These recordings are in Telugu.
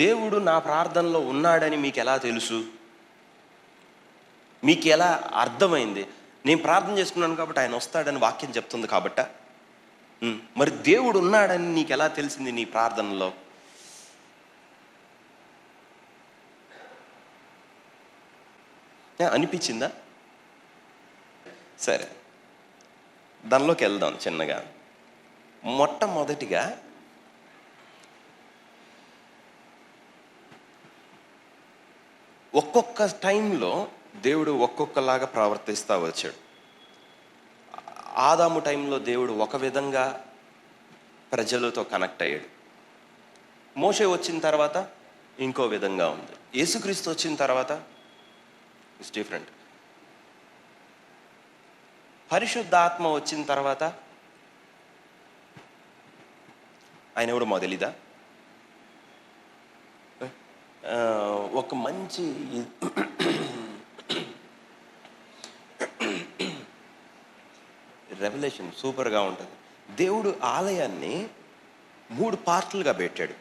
దేవుడు నా ప్రార్థనలో ఉన్నాడని మీకు ఎలా తెలుసు? మీకు ఎలా అర్థమైంది? నేను ప్రార్థన చేసుకున్నాను కాబట్టి ఆయన వస్తాడని వాక్యం చెప్తుంది కాబట్ట. మరి దేవుడు ఉన్నాడని నీకు ఎలా తెలిసింది నీ ప్రార్థనలో? అనిపించిందా? సరే, దానిలోకి వెళ్దాం చిన్నగా. మొట్టమొదటిగా ఒక్కొక్క టైంలో దేవుడు ఒక్కొక్కలాగా ప్రవర్తిస్తూ వచ్చాడు. ఆదాము టైంలో దేవుడు ఒక విధంగా ప్రజలతో కనెక్ట్ అయ్యాడు. మోషే వచ్చిన తర్వాత ఇంకో విధంగా ఉంది. యేసుక్రీస్తు వచ్చిన తర్వాత ఇట్స్ డిఫరెంట్. పరిశుద్ధాత్మ వచ్చిన తర్వాత ఆయన ఎవడో మాకు తెలీదా? ఒక మంచి రెవల్యూషన్ సూపర్గా ఉంటుంది. దేవుడు ఆలయాన్ని 3 పార్ట్లుగా పెట్టాడు.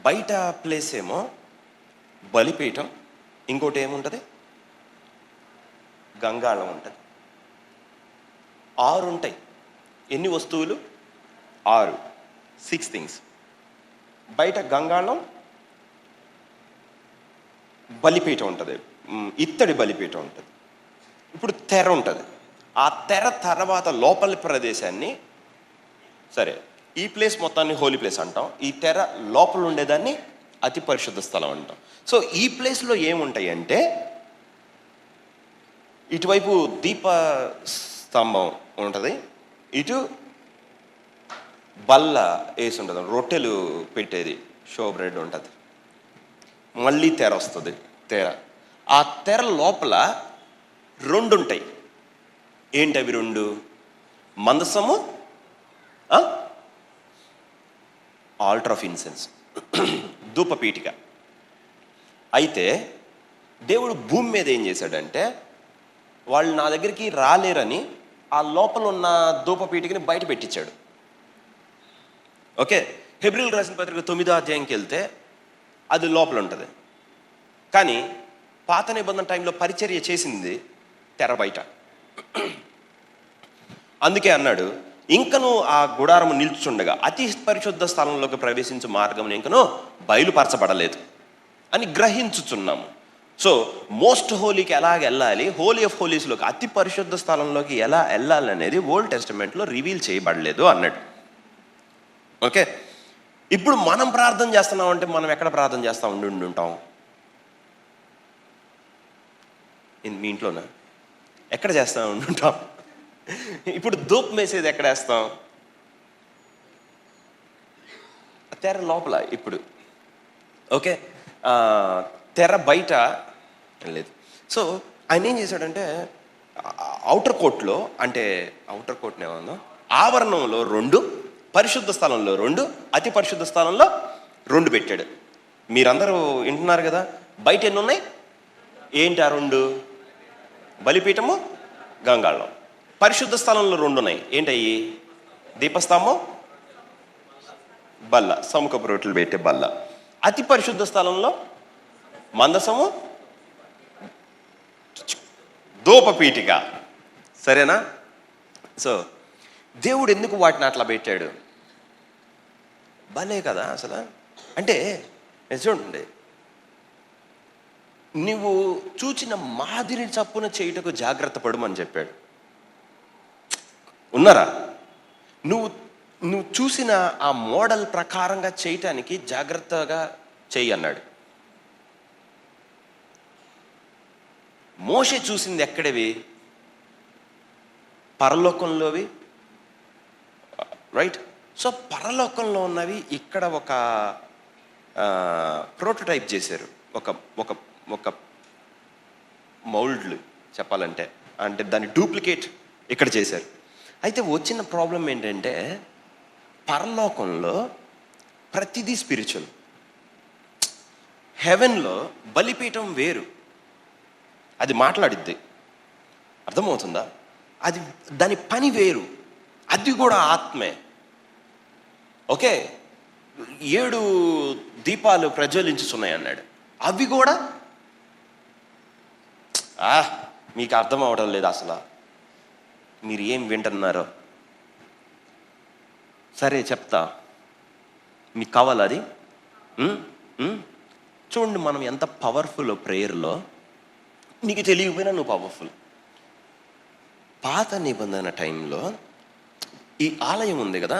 బయట ప్లేస్ ఏమో బలిపీఠం, ఇంకోటి ఏముంటుంది, గంగాళం ఉంటుంది. 6 ఉంటాయి. ఎన్ని వస్తువులు? 6 థింగ్స్. బయట గంగాళం, బలిపీఠం ఉంటుంది, ఇత్తడి బలిపీఠం ఉంటుంది. ఇప్పుడు తెర ఉంటుంది. ఆ తెర తర్వాత లోపలి ప్రదేశాన్ని, సరే ఈ ప్లేస్ మొత్తాన్ని హోలీ ప్లేస్ అంటాం. ఈ తెర లోపల ఉండేదాన్ని అతి పరిశుద్ధ స్థలం అంటాం. సో ఈ ప్లేస్లో ఏముంటాయి అంటే, ఇటువైపు దీప స్తంభం ఉంటుంది, ఇటు బల్ల వేసి ఉంటుంది, రొట్టెలు పెట్టేది షో బ్రెడ్ ఉంటుంది, మళ్ళీ తెర వస్తుంది. తెర, ఆ తెర లోపల 2 ఉంటాయి. ఏంటి అవి 2? మందసము, ఆల్టర్ ఆఫ్ ఇన్సెన్స్, ధూపపీఠిక. అయితే దేవుడు భూమి మీద ఏం చేశాడంటే, వాళ్ళు నా దగ్గరికి రాలేరని ఆ లోపల ఉన్న ధూపపీఠికని బయట పెట్టించాడు. ఓకే, హెబ్రీయులకు రాసిన పత్రిక 9వ అధ్యాయంకి వెళ్తే అది లోపల ఉంటుంది. కానీ పాత నిబంధన టైంలో పరిచర్య చేసింది తెర బయట. అందుకే అన్నాడు, ఇంకను ఆ గుడారము నిల్చుండగా అతి పరిశుద్ధ స్థలంలోకి ప్రవేశించే మార్గం ఇంకను బయలుపరచబడలేదు అని గ్రహించుచున్నాము. సో మోస్ట్ హోలీకి ఎలాగ వెళ్ళాలి, హోలీ ఆఫ్ హోలీస్లోకి, అతి పరిశుద్ధ స్థలంలోకి ఎలా వెళ్ళాలి అనేది ఓల్డ్ టెస్టమెంట్లో రివీల్ చేయబడలేదు అన్నాడు. ఓకే, ఇప్పుడు మనం ప్రార్థన చేస్తున్నామంటే మనం ఎక్కడ ప్రార్థన చేస్తూ ఉంటాం? మీ ఇంట్లోనా? ఎక్కడ చేస్తూ ఉంటాం? ఇప్పుడు ధూపం వేసేది ఎక్కడ వేస్తాం? తెర లోపల. ఇప్పుడు ఓకే, తెర బయట లేదు. సో ఆయన ఏం చేశాడంటే, అవుటర్ కోర్ట్లో, అంటే అవుటర్ కోర్ట్ని ఏమన్నా, ఆవరణంలో 2, పరిశుద్ధ స్థలంలో 2, అతి పరిశుద్ధ స్థలంలో 2 పెట్టాడు. మీరందరూ వింటున్నారు కదా? బయట ఎన్ని ఉన్నాయి? ఏంటి ఆ 2? బలిపీఠము, గంగాళం. పరిశుద్ధ స్థలంలో 2 ఉన్నాయి. ఏంటయ్యి? దీపస్తంభం, బల్ల, సముఖపు రొట్టెలు పెట్టే బల్ల. అతి పరిశుద్ధ స్థలంలో మందసము, ధూపపీఠిక. సరేనా? సో దేవుడు ఎందుకు వాటిని అట్లా పెట్టాడు? భలే కదా అసలు. అంటే చూడండి, నువ్వు చూచిన మాదిరి చప్పున చేయుటకు జాగ్రత్త పడమని చెప్పాడు. ఉన్నారా? నువ్వు చూసిన ఆ మోడల్ ప్రకారంగా చేయటానికి జాగ్రత్తగా చెయ్యి అన్నాడు. మోషే చూసింది ఎక్కడవి? పరలోకంలోవి, రైట్? సో పరలోకంలో ఉన్నవి ఇక్కడ ఒక ప్రోటోటైప్ చేశారు, ఒక ఒక ఒక మౌల్డ్లు చెప్పాలంటే, అంటే దాని డూప్లికేట్ ఇక్కడ చేశారు. అయితే వచ్చిన ప్రాబ్లం ఏంటంటే, పరలోకంలో ప్రతిదీ స్పిరిచువల్. హెవెన్లో బలిపీఠం వేరు, అది మాట్లాడిద్ది, అర్థమవుతుందా? అది దాని పని వేరు, అది కూడా ఆత్మే. ఓకే, 7 దీపాలు ప్రజ్వలించుతున్నాయి అన్నాడు. అవి కూడా మీకు అర్థం అవడం లేదు అసలు, మీరు ఏం వింటున్నారో. సరే చెప్తా, మీకు కావాలా అది? చూడండి మనం ఎంత పవర్ఫుల్ ప్రేయర్లో. నీకు తెలియకపోయినా నువ్వు పవర్ఫుల్. పాత నిబంధన టైంలో ఈ ఆలయం ఉంది కదా,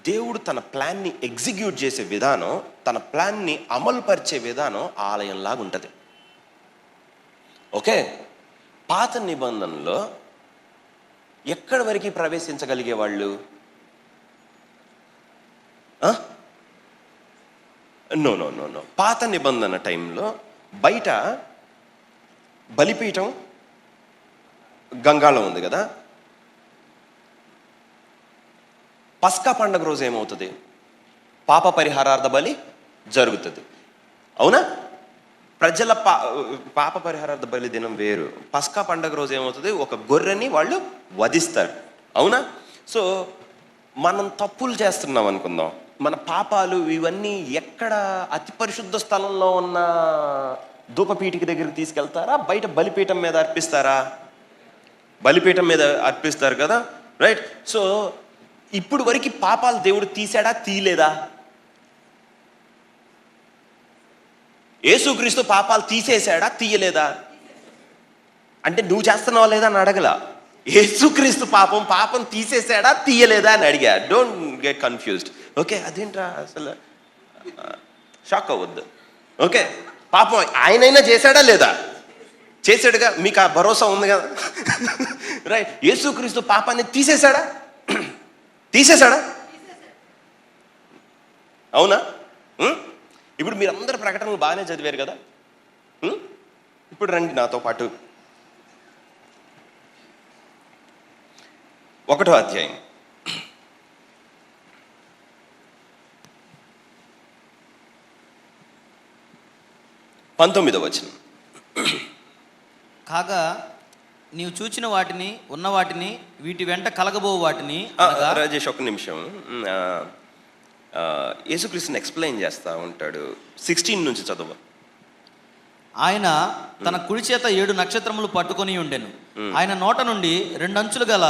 దేవుడు తన ప్లాన్ని ఎగ్జిక్యూట్ చేసే విధానం, తన ప్లాన్ని అమలుపరిచే విధానం ఆలయంలాగా ఉంటుంది. ఓకే, పాత నిబంధనలో ఎక్కడి వరకు ప్రవేశించగలిగే వాళ్ళు? నో నో నో నో పాత నిబంధన టైంలో బయట బలిపీఠం గంగాళం ఉంది కదా, పస్కా పండగ రోజు ఏమవుతుంది? పాప పరిహారార్థ బలి జరుగుతుంది, అవునా? ప్రజల పాప పరిహారార్థ బలి దినం వేరు. పస్కా పండగ రోజు ఏమవుతుంది? ఒక గొర్రెని వాళ్ళు వధిస్తారు, అవునా? సో మనం తప్పులు చేస్తున్నాం అనుకుందాం, మన పాపాలు ఇవన్నీ ఎక్కడ? అతి పరిశుద్ధ స్థలంలో ఉన్న ధూపపీఠిక దగ్గరికి తీసుకెళ్తారా, బయట బలిపీఠం మీద అర్పిస్తారా? బలిపీఠం మీద అర్పిస్తారు కదా, రైట్? సో ఇప్పుడు వరకు పాపాలు దేవుడు తీసాడా, తీయలేదా? యేసుక్రీస్తు పాపాలు తీసేశాడా, తీయలేదా? అంటే నువ్వు చేస్తున్నావా లేదా అని అడగలా, యేసుక్రీస్తు పాపం తీసేశాడా, తీయలేదా అని అడిగా. Don't get confused. ఓకే, అదేంట్రా అసలు, షాక్ అవ్వద్దు. ఓకే, పాపం ఆయనైనా చేశాడా లేదా? చేశాడుగా, మీకు ఆ భరోసా ఉంది కదా, రైట్? యేసుక్రీస్తు పాపాన్ని తీసేశాడా, తీసేశాడా? అవునా? ఇప్పుడు మీరందరూ ప్రకటనలు బాగానే చదివారు కదా, ఇప్పుడు రండి నాతో పాటు 1వ అధ్యాయం 19వ వచనం. కాగా నీవు చూచిన వాటిని, ఉన్న వాటిని, వీటి వెంట కలగబో వాటిని. రాజేష్ ఒక్క నిమిషం, యేసుక్రీస్తుని ఎక్స్ప్లెయిన్ చేస్తా ఉంటాడు. 16 నుంచి చదువు. ఆయన తన కుడి చేత 7 నక్షత్రములు పట్టుకొని ఉండెను. ఆయన నోట నుండి 2 అంచులు గల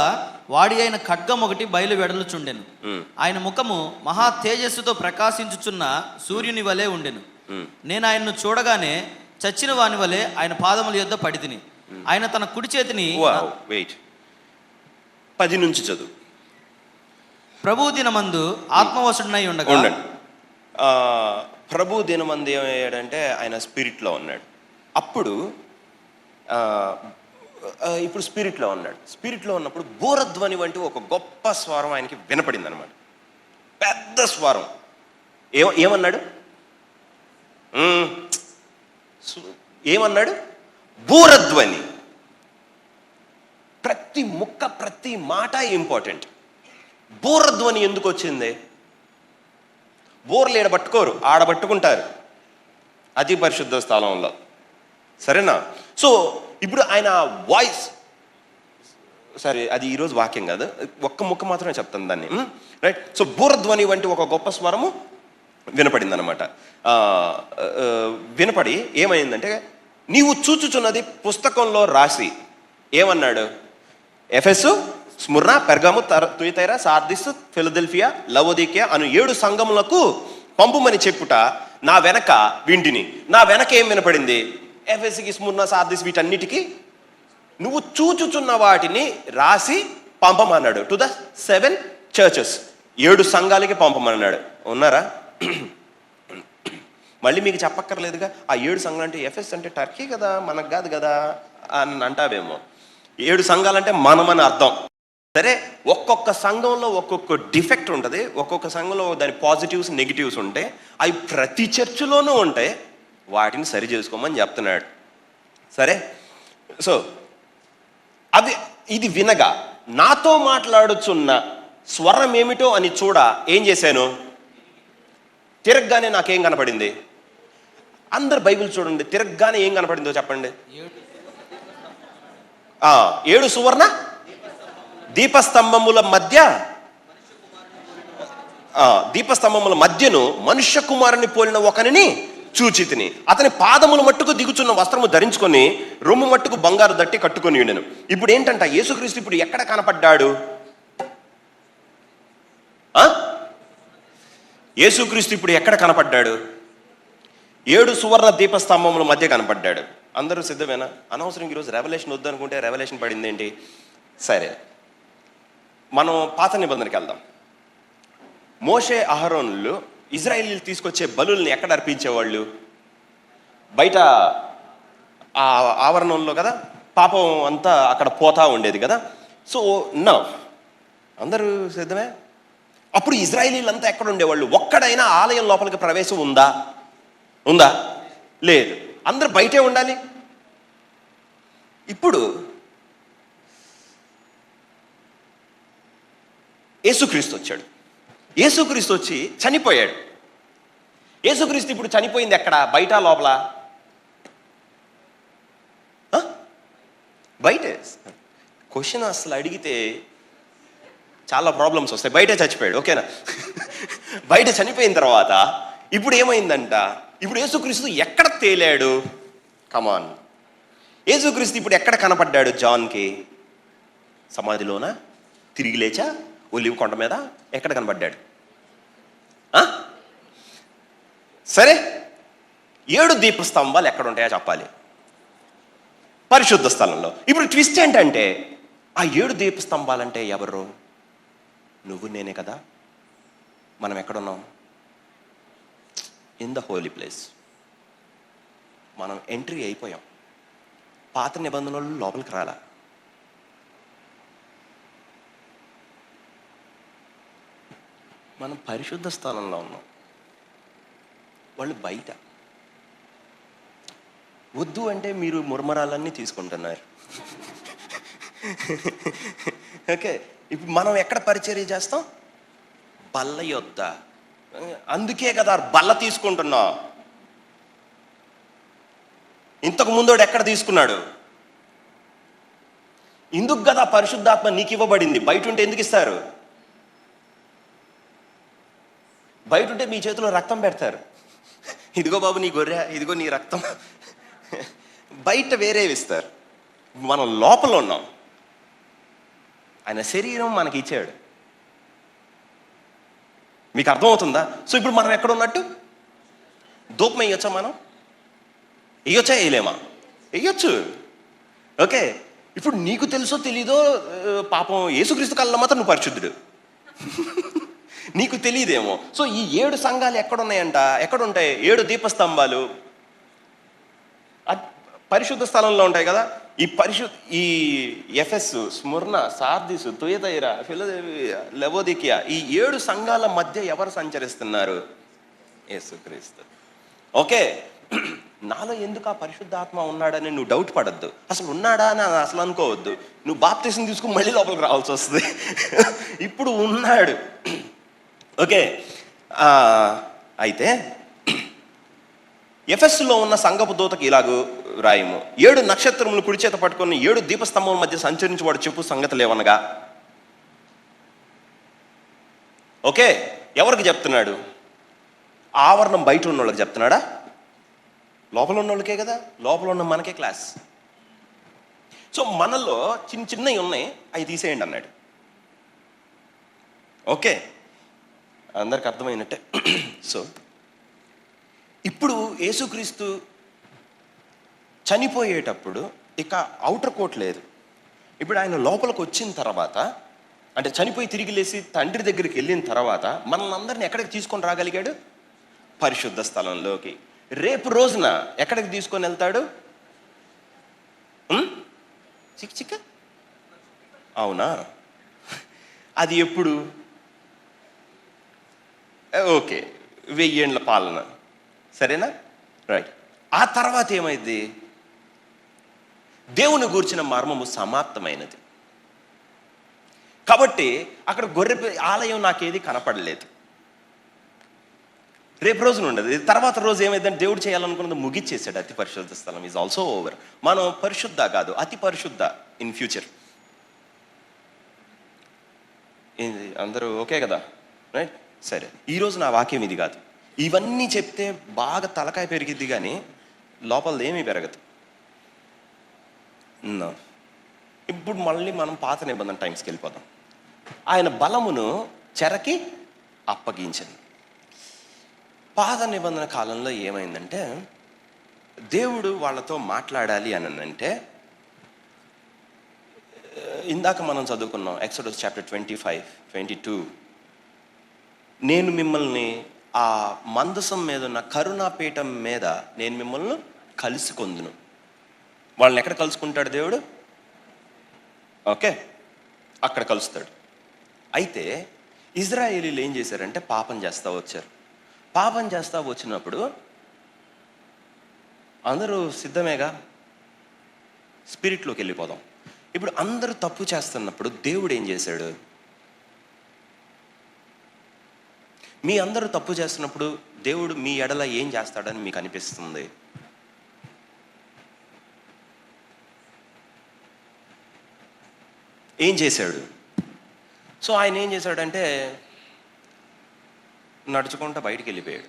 వాడి అయిన ఖడ్గం ఒకటి బయలు వెడలుచుండెను. ఆయన ముఖము మహా తేజస్సుతో ప్రకాశించుచున్న సూర్యుని వలె ఉండెను. నేను ఆయన్ను చూడగానే చచ్చిన వాని వలె ఆయన పాదముల యొద్ద పడి తిని, ఆయన తన కుడి చేతిని 10 నుంచి చదువు. ప్రభు దినమందు ఆత్మవశుడనై ఉండగా. ప్రభు దినమందు ఏమయ్యాడంటే ఆయన స్పిరిట్లో ఉన్నాడు. అప్పుడు ఇప్పుడు స్పిరిట్లో ఉన్నాడు. స్పిరిట్లో ఉన్నప్పుడు బూరధ్వని వంటి ఒక గొప్ప స్వరం ఆయనకి వినపడింది అనమాట, పెద్ద స్వరం. ఏమన్నాడు? ఏమన్నాడు? బూరధ్వని. ప్రతి ముక్క, ప్రతి మాట ఇంపార్టెంట్. బూరధ్వని ఎందుకు వచ్చింది? బోర్లు పట్టుకోరు, ఆడబట్టుకుంటారు అతి పరిశుద్ధ స్థలంలో, సరేనా? సో ఇప్పుడు ఆయన వాయిస్, సరే అది ఈరోజు వాక్యం కాదు, ఒక్క ముక్క మాత్రమే చెప్తాను దాన్ని, రైట్? సో బూరధ్వని వంటి ఒక గొప్ప స్వరము వినపడింది అనమాట. వినపడి ఏమైందంటే, నీవు చూచుచున్నది పుస్తకంలో రాసి, ఏమన్నాడు? Ephesus, Smyrna, Pergamum, Thyatira, Sardis, Philadelphia, Laodicea అను 7 సంఘములకు పంపుమని చెప్పుట నా వెనక వింటిని. నా వెనక ఏం వినపడింది? ఎఫెసుకి, స్ముర్నా, సార్దిస్ వీటన్నిటికీ నువ్వు చూచుచున్న వాటిని రాసి పంపమన్నాడు. టు ద 7 చర్చెస్, 7 సంఘాలకి పంపమన్నాడు. ఉన్నారా? మళ్ళీ మీకు చెప్పక్కర్లేదుగా. ఆ 7 సంఘాలు అంటే ఎఫెస్ అంటే టర్కీ కదా, మనకు కాదు కదా అని అంటావేమో. 7 సంఘాలంటే మనమని అర్థం. సరే, ఒక్కొక్క సంఘంలో ఒక్కొక్క డిఫెక్ట్ ఉంటుంది, ఒక్కొక్క సంఘంలో దాని పాజిటివ్స్ నెగిటివ్స్ ఉంటాయి. అవి ప్రతి చర్చిలోనూ ఉంటాయి, వాటిని సరి చేసుకోమని చెప్తున్నాడు. సరే, సో ఇది వినగా నాతో మాట్లాడుచున్న స్వరం ఏమిటో అని చూడ ఏం చేశాను? తిరగగానే నాకేం కనపడింది? అందరు బైబిల్ చూడండి, తిరగగానే ఏం కనపడిందో చెప్పండి. 7 సువర్ణ దీపస్తంభముల మధ్య దీపస్తంభముల మధ్యను మనుష్య కుమారుని పోలిన ఒకనిని చూచితిని. అతని పాదముల మట్టుకు దిగుచున్న వస్త్రము ధరించుకొని రొమ్ము మట్టుకు బంగారు దట్టి కట్టుకొని ఉండెను. ఇప్పుడు ఏంటంట, యేసుక్రీస్తు ఇప్పుడు ఎక్కడ కనపడ్డాడు? యేసుక్రీస్తు ఇప్పుడు ఎక్కడ కనపడ్డాడు? 7 సువర్ణ దీపస్తంభముల మధ్య కనపడ్డాడు. అందరూ సిద్ధమేనా? అనవసరం ఈరోజు రెవల్యూషన్ వద్దనుకుంటే రెవల్యూషన్ పడింది ఏంటి? సరే, మనం పాత నిబంధనకి వెళ్దాం. మోషే అహరోనులు ఇజ్రాయేలీలు తీసుకొచ్చే బలుల్ని ఎక్కడ అర్పించేవాళ్ళు? బయట ఆ ఆవరణంలో కదా, పాపం అంతా అక్కడ పోతా ఉండేది కదా. సో అందరూ సిద్ధమే. అప్పుడు ఇజ్రాయేలీలంతా ఎక్కడ ఉండేవాళ్ళు? ఒక్కడైనా ఆలయం లోపలికి ప్రవేశం ఉందా? లేదు, అందరు బయటే ఉండాలి. ఇప్పుడు యేసుక్రీస్తు వచ్చాడు. యేసుక్రీస్తు వచ్చి చనిపోయాడు. యేసుక్రీస్తు ఇప్పుడు చనిపోయింది ఎక్కడ? బయట లోపల? బయటే. క్వశ్చన్ అసలు అడిగితే చాలా ప్రాబ్లమ్స్ వస్తాయి. బయటే చచ్చిపోయాడు, ఓకేనా? బయట చనిపోయిన తర్వాత ఇప్పుడు ఏమైందంట? ఇప్పుడు యేసుక్రీస్తు ఎక్కడ తేలాడు? కమాన్, యేసుక్రీస్తు ఇప్పుడు ఎక్కడ కనపడ్డాడు జాన్కి? సమాధిలోనా? తిరిగి లేచా? ఒలివ్ కొండ మీద? ఎక్కడ కనపడ్డాడు? సరే, 7 దీపస్తంభాలు ఎక్కడ ఉంటాయో చెప్పాలి. పరిశుద్ధ స్థలంలో. ఇప్పుడు ట్విస్ట్ ఏంటంటే, ఆ 7 దీపస్తంభాలంటే ఎవరు? నువ్వు నేనే కదా. మనం ఎక్కడున్నాం? In the holy place. మనం ఎంట్రీ అయిపోయాం. పాత నిబంధనలు లోపలికి రాలా. మనం పరిశుద్ధ స్థలంలో ఉన్నాం, వాళ్ళు బయట. వద్దు అంటే మీరు మురమరాలన్నీ తీసుకుంటున్నారు. ఓకే, ఇప్పుడు మనం ఎక్కడ పరిచర్య చేస్తాం? బల్ల యొద్ద. అందుకే కదా బల్ల తీసుకుంటున్నా. ఇంతకు ముందోడు ఎక్కడ తీసుకున్నాడు? ఇందుకు కదా పరిశుద్ధాత్మ నీకు ఇవ్వబడింది. బయట ఉంటే ఎందుకు ఇస్తారు? బయట ఉంటే మీ చేతిలో రక్తం పెడతారు. ఇదిగో బాబు నీ గొర్రె, ఇదిగో నీ రక్తం. బయట వేరేవి ఇస్తారు. మనం లోపల ఉన్నాం. ఆయన శరీరం మనకి ఇచ్చాడు. మీకు అర్థమవుతుందా? సో ఇప్పుడు మనం ఎక్కడ ఉన్నట్టు? ధూపం వేయొచ్చా? మనం వేయొచ్చా? వేయలేమా? వేయొచ్చు. ఓకే, ఇప్పుడు నీకు తెలుసో తెలీదో, పాపం యేసుక్రీస్తు కళ్ళ మాత్రం నువ్వు పరిశుద్ధుడు. నీకు తెలియదేమో. సో ఈ 7 సంఘాలు ఎక్కడున్నాయంట? ఎక్కడుంటాయి? 7 దీపస్తంభాలు పరిశుద్ధ స్థలంలో ఉంటాయి కదా. ఈ ఎఫెస్, స్ముర్న, సార్దిసు, తుయతైర, ఫిలదెల్ఫియా, లవోదికియా, ఈ 7 సంఘాల మధ్య ఎవరు సంచరిస్తున్నారు? యేసుక్రీస్తు. ఓకే, నాలో ఎందుకు ఆ పరిశుద్ధాత్మ ఉన్నాడని నువ్వు డౌట్ పడద్దు. అసలు ఉన్నాడా అని అసలు అనుకోవద్దు. నువ్వు బాప్తిసం తీసుకుని మళ్ళీ లోపలికి రావాల్సి వస్తుంది. ఇప్పుడు ఉన్నాడు. ఓకే, అయితే ఎఫెస్సులో ఉన్న సంఘపు దూతకి ఇలాగూ రాయము: 7 నక్షత్రములు కుడి చేత పట్టుకొని 7 దీపస్తంభం మధ్య సంచరించేవాడు చెప్పు సంగతులు ఏమనగా. ఓకే, ఎవరికి చెప్తున్నాడు? ఆవరణం బయట ఉన్న వాళ్ళకి చెప్తున్నాడా? లోపల ఉన్న వాళ్ళకే కదా. లోపల ఉన్న మనకే క్లాస్. సో మనలో చిన్నవి ఉన్నాయి, అవి తీసేయండి అన్నాడు. ఓకే, అందరికి అర్థమైనట్టే. సో ఇప్పుడు యేసుక్రీస్తు చనిపోయేటప్పుడు ఇక ఔటర్ కోట్ లేదు. ఇప్పుడు ఆయన లోపలికి వచ్చిన తర్వాత, అంటే చనిపోయి తిరిగి లేచి తండ్రి దగ్గరికి వెళ్ళిన తర్వాత మనల్ని అందరిని ఎక్కడికి తీసుకొని రాగలిగాడు? పరిశుద్ధ స్థలంలోకి. రేపు రోజున ఎక్కడికి తీసుకొని వెళ్తాడు? చిక్క అవునా? అది ఎప్పుడు? ఓకే, 1000 ఏళ్ల పాలన, సరేనా? రైట్. ఆ తర్వాత ఏమైంది? దేవుని గూర్చిన మర్మము సమాప్తమైనది. కాబట్టి అక్కడ గొర్రె ఆలయం నాకేది కనపడలేదు. రేపు రోజున ఉండదు. తర్వాత రోజు ఏమైందంటే దేవుడు చేయాలనుకున్నది ముగిచ్చేసాడు. అతి పరిశుద్ధ స్థలం ఈజ్ ఆల్సో ఓవర్. మనం పరిశుద్ధ కాదు, అతి పరిశుద్ధ ఇన్ ఫ్యూచర్. అందరూ ఓకే కదా? రైట్. సరే, ఈరోజు నా వాక్యం ఇది కాదు. ఇవన్నీ చెప్తే బాగా తలకాయ పెరిగిద్ది కానీ లోపలది ఏమీ పెరగదు. No. ఇప్పుడు మళ్ళీ మనం పాత నిబంధన టైమ్స్కి వెళ్ళిపోదాం. ఆయన బలమును చెరకి అప్పగించను. పాత నిబంధన కాలంలో ఏమైందంటే, దేవుడు వాళ్ళతో మాట్లాడాలి అని అంటే, ఇందాక మనం చదువుకున్నాం ఎక్సోడస్ చాప్టర్ 25-22, నేను మిమ్మల్ని ఆ మందసం మీద ఉన్న కరుణాపీఠం మీద నేను మిమ్మల్ని కలుసుకొందును. వాళ్ళని ఎక్కడ కలుసుకుంటాడు దేవుడు? ఓకే, అక్కడ కలుస్తాడు. అయితే ఇజ్రాయేలీలు ఏం చేశారంటే పాపం చేస్తూ వచ్చారు. పాపం చేస్తూ వచ్చినప్పుడు అందరూ సిద్ధమేగా, స్పిరిట్లోకి వెళ్ళిపోదాం. ఇప్పుడు అందరూ తప్పు చేస్తున్నప్పుడు దేవుడు ఏం చేశాడు? మీ అందరూ తప్పు చేస్తున్నప్పుడు దేవుడు మీ ఎడల ఏం చేస్తాడని మీకు అనిపిస్తుంది? ఏం చేశాడు? సో ఆయన ఏం చేశాడంటే నడుచుకుంటూ బయటికి వెళ్ళిపోయాడు.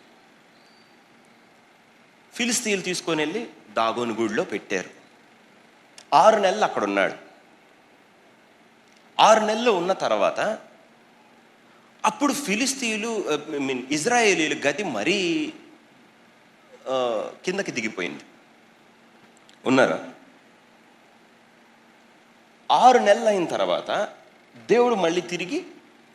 ఫిలిస్తీన్లు తీసుకొని వెళ్ళి దాగోను గూడిలో పెట్టారు. 6 నెలలు అక్కడ ఉన్నాడు. 6 నెలలు ఉన్న తర్వాత అప్పుడు ఫిలిస్తీన్లు ఇజ్రాయేలీల గతి మరీ కిందకి దిగిపోయింది. ఉన్నారా? 6 నెలలు అయిన తర్వాత దేవుడు మళ్ళీ తిరిగి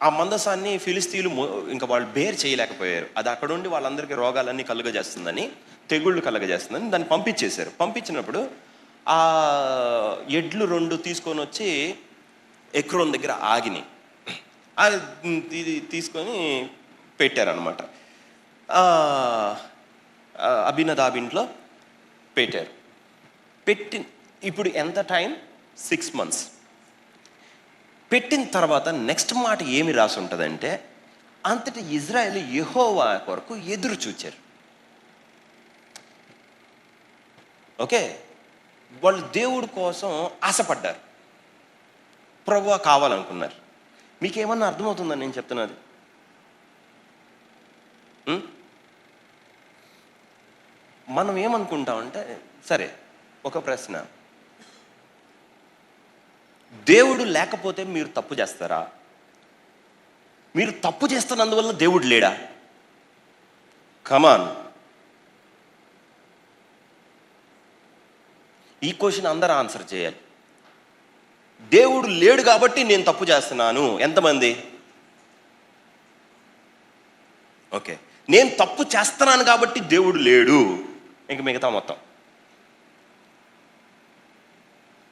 ఆ మందసాన్ని ఫిలిస్తీన్లు ఇంకా వాళ్ళు బేర్ చేయలేకపోయారు. అది అక్కడ ఉండి వాళ్ళందరికీ రోగాలన్నీ కలుగజేస్తుందని, తెగుళ్ళు కలుగజేస్తుందని దాన్ని పంపించేశారు. పంపించినప్పుడు ఆ ఎడ్లు 2 తీసుకొని వచ్చి ఎక్రోన్ దగ్గర ఆగినాయి. ఇది తీసుకొని పెట్టారనమాట. అబినదాబింట్లో పెట్టారు. ఇప్పుడు ఎంత టైం? 6 months. పెట్టిన తర్వాత నెక్స్ట్ మాట ఏమి రాసి ఉంటుందంటే, అంతటి ఇజ్రాయేల్ యెహోవా కొరకు ఎదురు చూచారు. ఓకే, వాళ్ళు దేవుడి కోసం ఆశపడ్డారు, ప్రభువా కావాలనుకున్నారు. మీకేమన్నా అర్థమవుతుందని నేను చెప్తున్నది? మనం ఏమనుకుంటామంటే, సరే ఒక ప్రశ్న, దేవుడు లేకపోతే మీరు తప్పు చేస్తారా? మీరు తప్పు చేస్తున్నందువల్ల దేవుడు లేడా? కమాన్, ఈ క్వశ్చన్ అందరూ ఆన్సర్ చేయాలి. దేవుడు లేడు కాబట్టి నేను తప్పు చేస్తున్నాను. ఎంతమంది? ఓకే, నేను తప్పు చేస్తున్నాను కాబట్టి దేవుడు లేడు, ఇంక మిగతా మొత్తం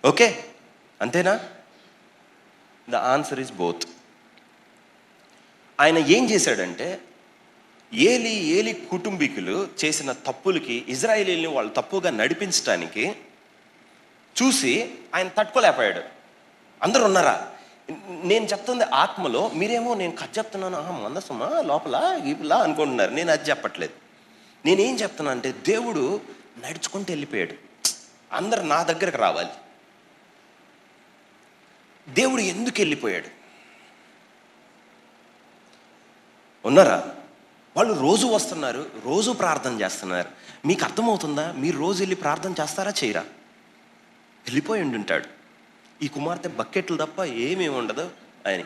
ఓకే, అంతేనా? The answer is both. ఆయన ఏం చేశాడంటే, ఏలి కుటుంబీకులు చేసిన తప్పులకి ఇజ్రాయేలీని వాళ్ళు తప్పుగా నడిపించడానికి చూసి ఆయన తట్టుకోలేకపోయాడు. అందరూ ఉన్నారా? నేను చెప్తుంది ఆత్మలో, మీరేమో నేను కథ చెప్తున్నాను, మందసమా లోపల గీపులా అనుకుంటున్నారు. నేను అది చెప్పట్లేదు. నేనేం చెప్తున్నా అంటే, దేవుడు నడుచుకుంటూ వెళ్ళిపోయాడు. అందరు నా దగ్గరకు రావాలి. దేవుడు ఎందుకు వెళ్ళిపోయాడు? ఉన్నారా? వాళ్ళు రోజు వస్తున్నారు, రోజు ప్రార్థన చేస్తున్నారు. మీకు అర్థమవుతుందా? మీరు రోజు వెళ్ళి ప్రార్థన చేస్తారా, చేయరా? వెళ్ళిపోయి ఉంటాడు. ఈ కుమార్తె బకెట్లు తప్ప ఏమీ ఉండదు. ఆయన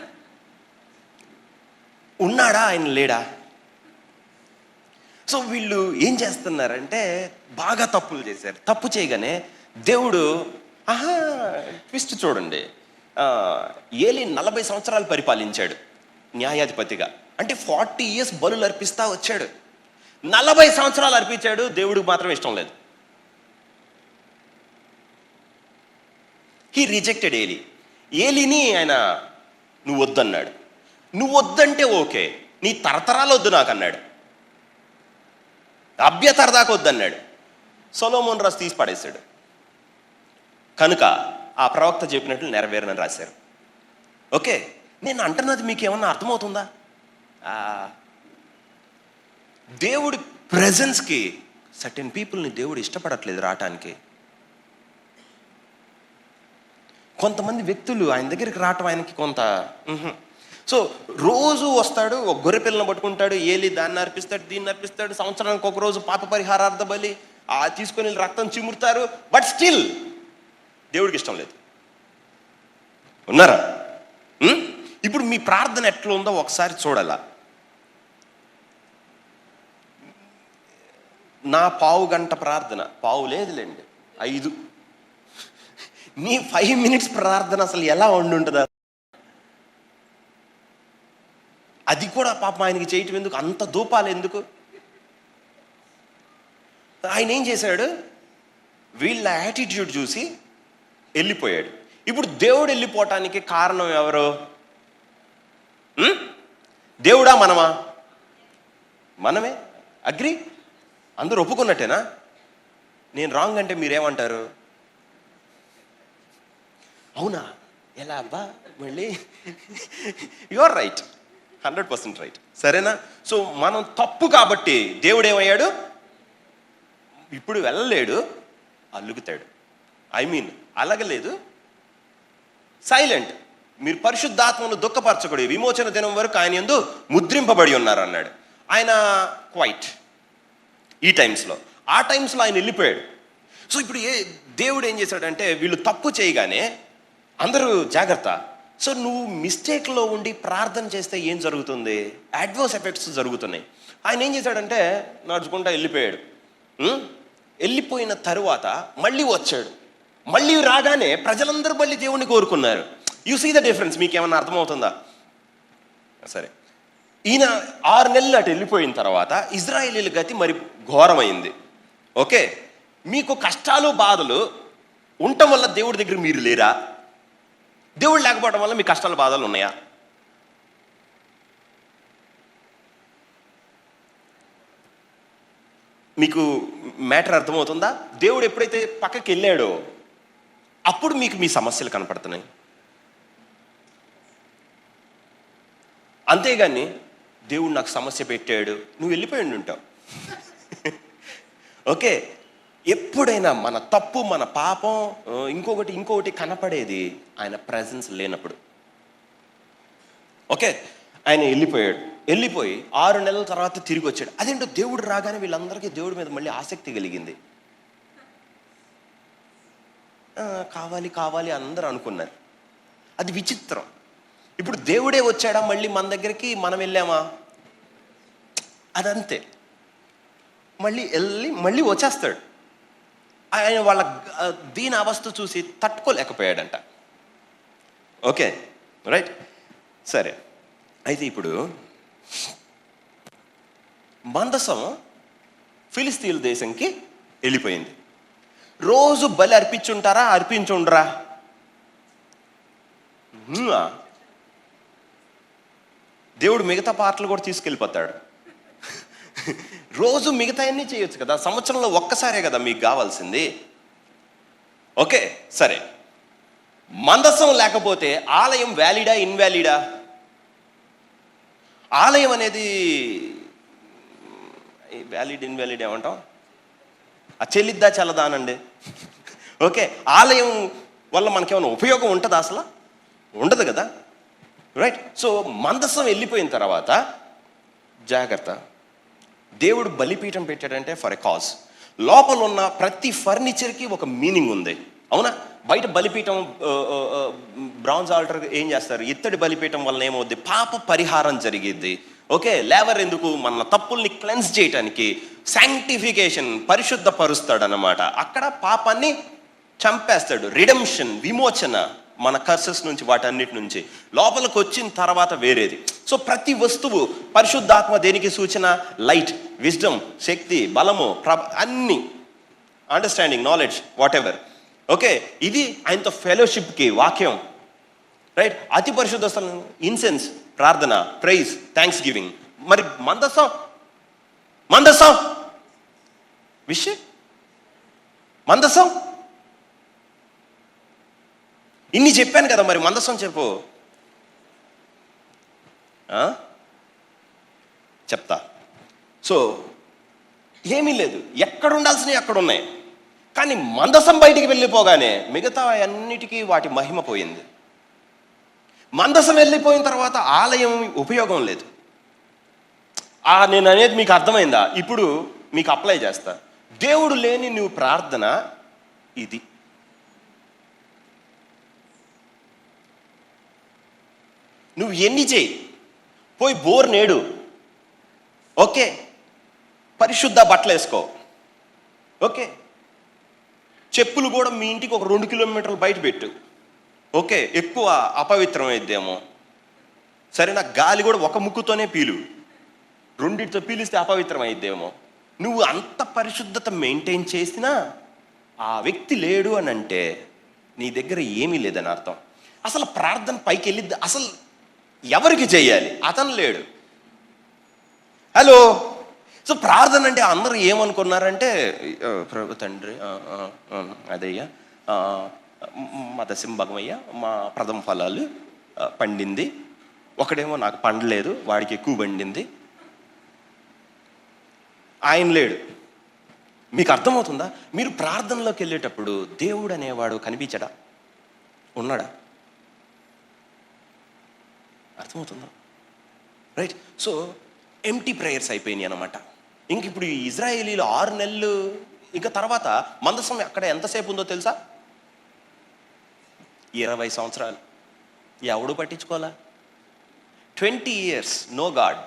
ఉన్నాడా? ఆయన లేడా? సో వీళ్ళు ఏం చేస్తున్నారంటే బాగా తప్పులు చేశారు. తప్పు చేయగానే దేవుడు ట్విస్ట్ చూడండి. ఏలి 40 సంవత్సరాలు పరిపాలించాడు న్యాయాధిపతిగా. అంటే 40 years బలులు అర్పిస్తా వచ్చాడు. 40 సంవత్సరాలు అర్పించాడు. దేవుడికి మాత్రం ఇష్టం లేదు. హీ రిజెక్టెడ్ ఏలిని ఆయన నువ్వు వద్దన్నాడు. నువ్వు వద్దంటే ఓకే, నీ తరతరాలు వద్దు నాకు అన్నాడు. అభ్యతర దాకా వద్దన్నాడు. సొలొమోను రాజు తీసి పడేశాడు. కనుక ఆ ప్రవక్త చెప్పినట్లు నెరవేరని రాశారు. ఓకే, నేను అంటున్నది మీకు ఏమన్నా అర్థమవుతుందా? దేవుడి ప్రెజెన్స్కి సర్టెన్ పీపుల్ని దేవుడు ఇష్టపడట్లేదు రావటానికి. కొంతమంది వ్యక్తులు ఆయన దగ్గరికి రావటం ఆయనకి కొంత సో రోజు వస్తాడు, ఒక గొర్రె పిల్లని పట్టుకుంటాడు, ఏలి దాన్ని అర్పిస్తాడు, దీన్ని అర్పిస్తాడు, సంవత్సరానికి ఒక రోజు పాప పరిహారార్థ బలి తీసుకొని రక్తం చిమురుతారు. బట్ స్టిల్ దేవుడికి ఇష్టం లేదు. ఉన్నారా? ఇప్పుడు మీ ప్రార్థన ఎట్లా ఉందో ఒకసారి చూడాలా. నా పావు గంట ప్రార్థన, పావు లేదులేండి 5, నీ 5 minutes ప్రార్థన అసలు ఎలా ఉంటుందా? అది కూడా పాపం ఆయనకి చేయటం ఎందుకు? అంత ధూపాలు ఎందుకు? ఆయన ఏం చేశాడు? వీళ్ళ యాటిట్యూడ్ చూసి వెళ్ళిపోయాడు. ఇప్పుడు దేవుడు వెళ్ళిపోవటానికి కారణం ఎవరు? దేవుడా మనమా? మనమే. అగ్రి? అందరూ ఒప్పుకున్నట్టేనా? నేను రాంగ్ అంటే మీరేమంటారు? అవునా? ఎలా అబ్బా మళ్ళీ? You are right, 100% right. సరేనా? సో మనం తప్పు కాబట్టి దేవుడు ఏమయ్యాడు? ఇప్పుడు వెళ్ళలేడు, అలుగుతాడు. అలగలేదు, సైలెంట్. మీరు పరిశుద్ధాత్మను దుఃఖపరచకూడదు, విమోచన దినం వరకు ఆయన యందు ముద్రింపబడి ఉన్నారు అన్నాడు. ఆయన క్వైట్ ఈ టైమ్స్లో. ఆ టైమ్స్లో ఆయన వెళ్ళిపోయాడు. సో ఇప్పుడు దేవుడు ఏం చేశాడంటే, వీళ్ళు తప్పు చేయగానే అందరూ జాగ్రత్త. సో నువ్వు మిస్టేక్లో ఉండి ప్రార్థన చేస్తే ఏం జరుగుతుంది? అడ్వర్స్ ఎఫెక్ట్స్ జరుగుతున్నాయి. ఆయన ఏం చేశాడంటే నడుచుకుంటా వెళ్ళిపోయాడు. వెళ్ళిపోయిన తరువాత మళ్ళీ వచ్చాడు. మళ్ళీ రాగానే ప్రజలందరూ మళ్ళీ దేవుణ్ణి కోరుకున్నారు. You see the difference. మీకు ఏమన్నా అర్థమవుతుందా? సరే, ఈయన 6 నెలలు అటు వెళ్ళిపోయిన తర్వాత ఇజ్రాయేలీల గతి మరి ఘోరమైంది. ఓకే, మీకు కష్టాలు బాధలు ఉండటం వల్ల దేవుడి దగ్గర మీరు లేరా? దేవుడు లేకపోవడం వల్ల మీ కష్టాలు బాధలు ఉన్నాయా? మీకు మ్యాటర్ అర్థమవుతుందా? దేవుడు ఎప్పుడైతే పక్కకి వెళ్ళాడో అప్పుడు మీకు మీ సమస్యలు కనపడుతున్నాయి. అంతేగాని దేవుడు నాకు సమస్య పెట్టాడు, నువ్వు వెళ్ళిపోయి ఉంటావు. ఓకే, ఎప్పుడైనా మన తప్పు, మన పాపం, ఇంకొకటి కనపడేది ఆయన ప్రెజెన్స్ లేనప్పుడు. ఓకే, ఆయన వెళ్ళిపోయి 6 నెలల తర్వాత తిరిగి వచ్చాడు. అదేంటో దేవుడు రాగానే వీళ్ళందరికీ దేవుడి మీద మళ్ళీ ఆసక్తి కలిగింది. కావాలి అందరూ అనుకున్నారు. అది విచిత్రం. ఇప్పుడు దేవుడే వచ్చాడా మళ్ళీ మన దగ్గరికి, మనం వెళ్ళామా? అదంతే. మళ్ళీ వచ్చేస్తాడు. ఆయన వాళ్ళ దీని అవస్థ చూసి తట్టుకోలేకపోయాడంట. Okay, right. సరే, అయితే ఇప్పుడు మందసం ఫిలిస్తీన్ల దేశంకి వెళ్ళిపోయింది. రోజు బలి అర్పించుంటారా? అర్పించుండరా? దేవుడు మిగతా పాటలు కూడా తీసుకెళ్ళిపోతాడు. రోజు మిగతా అన్నీ చేయొచ్చు కదా, సంవత్సరంలో ఒక్కసారే కదా మీకు కావాల్సింది. ఓకే, సరే, మందసం లేకపోతే ఆలయం వ్యాలిడా ఇన్వాలిడా? ఆలయం అనేది వ్యాలిడ్ ఇన్వాలిడ్ ఏమంటాం? చెల్లిద్దా చల్లదా అనండి. ఓకే, ఆలయం వల్ల మనకేమైనా ఉపయోగం ఉంటుందా? అసలు ఉండదు కదా, రైట్? సో మందసం వెళ్ళిపోయిన తర్వాత జాగ్రత్త. దేవుడు బలిపీఠం పెట్టాడంటే ఫర్ ఎ కాజ్. లోపల ఉన్న ప్రతి ఫర్నిచర్కి ఒక మీనింగ్ ఉంది, అవునా? బయట బలిపీఠం బ్రాంజ్ ఆల్టర్ ఏం చేస్తారు? ఇత్తడి బలిపీఠం వల్ల ఏమవుద్ది? పాప పరిహారం జరిగిద్ది. ఓకే, లేవర్ ఎందుకు? మన తప్పుల్ని క్లెన్స్ చేయటానికి, శాంక్టిఫికేషన్, పరిశుద్ధపరుస్తాడు అన్నమాట. అక్కడ పాపాన్ని చంపేస్తాడు. రిడెంప్షన్, విమోచన, మన కర్సెస్ నుంచి, వాటన్నిటి నుంచి లోపలికి వచ్చిన తర్వాత వేరేది. సో ప్రతి వస్తువు, పరిశుద్ధాత్మ దేనికి సూచన? లైట్, విజ్డమ్, శక్తి, బలము, అన్ని, understanding, knowledge, what ever. Okay, ఇది ఆయనతో ఫెలోషిప్కి వాక్యం, రైట్? అతి పరిశుద్ధ స్థలం, ఇన్సెన్స్, ప్రార్థన, ప్రైజ్, థ్యాంక్స్ గివింగ్. మరి మందసం విషయం, మందసం ఇన్ని చెప్పాను కదా, మరి మందసం చెప్పు. చెప్తా. సో ఏమీ లేదు, ఎక్కడ ఉండాల్సినవి అక్కడ ఉన్నాయి. కానీ మందసం బయటికి వెళ్ళిపోగానే మిగతా అన్నిటికీ వాటి మహిమ పోయింది. మందసం వెళ్ళిపోయిన తర్వాత ఆలయం ఉపయోగం లేదు. నేను అనేది మీకు అర్థమైందా? ఇప్పుడు మీకు అప్లై చేస్తా. దేవుడు లేని నువ్వు ప్రార్థన ఇది. నువ్వు ఎన్ని చేయి, పోయి బోర్ నేడు, ఓకే, పరిశుద్ధ బట్టలు వేసుకో, ఓకే, చెప్పులు కూడా మీ ఇంటికి ఒక 2 కిలోమీటర్లు బయట పెట్టు, ఓకే, ఎక్కువ అపవిత్రం అయిద్దేమో, సరే, నాకు గాలి కూడా ఒక ముక్కుతోనే పీలు, 2తో పీలిస్తే అపవిత్రం అయిద్దేమో. నువ్వు అంత పరిశుద్ధత మెయింటైన్ చేసినా ఆ వ్యక్తి లేడు అని అంటే నీ దగ్గర ఏమీ లేదని అర్థం. అసలు ప్రార్థన పైకి వెళ్ళిద్ది, అసలు ఎవరికి చేయాలి? అతను లేడు. హలో. సో ప్రార్థన అంటే అందరూ ఏమనుకున్నారంటే, ప్రభు తండ్రి, అదయ్యా, మా దశంభాగమయ్యా, మా ప్రథమ ఫలాలు పండింది, ఒకడేమో నాకు పండలేదు, వాడికి ఎక్కువ పండింది, ఆయన లేడు. మీకు అర్థమవుతుందా? మీరు ప్రార్థనలోకి వెళ్ళేటప్పుడు దేవుడు అనేవాడు కనిపించడా? ఉన్నాడా? అర్థమవుతుందా? రైట్. సో ఎంప్టీ ప్రేయర్స్ అయిపోయినాయి అన్నమాట. ఇంక ఇప్పుడు ఈ ఇజ్రాయేలీలు 6 నెలలు, ఇంకా తర్వాత మందసం అక్కడ ఎంతసేపు ఉందో తెలుసా? 20 సంవత్సరాలు. ఎవడు పట్టించుకోవాలా? 20 years నో గాడ్.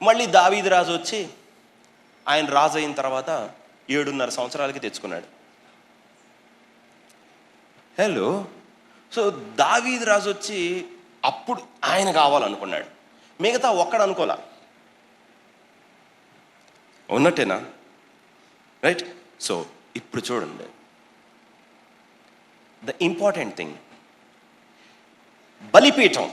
మళ్ళీ దావీదు రాజు వచ్చి ఆయన రాజు అయిన తర్వాత 7.5 సంవత్సరాలకి తెచ్చుకున్నాడు. హలో. సో దావీదు రాజు వచ్చి అప్పుడు ఆయన కావాలనుకున్నాడు, మిగతా ఒక్కడు అనుకోలా. ఉన్నట్టేనా? రైట్. సో ఇప్పుడు చూడండి, ద ఇంపార్టెంట్ థింగ్, బలిపీఠం.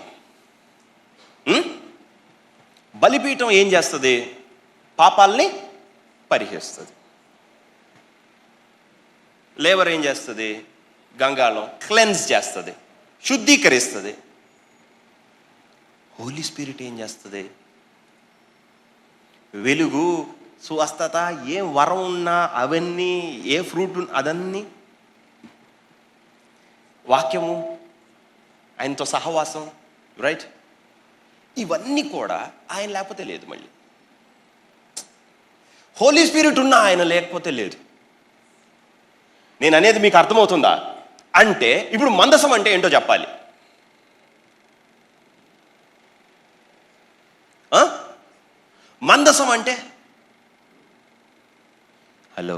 బలిపీఠం ఏం చేస్తుంది? పాపాలని పరిహరిస్తుంది. లేబర్ ఏం చేస్తుంది? గంగాళం క్లెన్స్ చేస్తుంది, శుద్ధీకరిస్తుంది. హోలీ స్పిరిట్ ఏం చేస్తుంది? వెలుగు, స్వస్థత, ఏ వరం ఉన్నా అవన్నీ, ఏ ఫ్రూట్ అదన్నీ, వాక్యము, ఆయనతో సహవాసం, రైట్, ఇవన్నీ కూడా ఆయన లేకపోతే లేదు. మళ్ళీ హోలీ స్పిరిట్ ఉన్నా ఆయన లేకపోతే లేదు. నేను అనేది మీకు అర్థమవుతుందా? అంటే ఇప్పుడు మందసం అంటే ఏంటో చెప్పాలి. మందసం అంటే, హలో,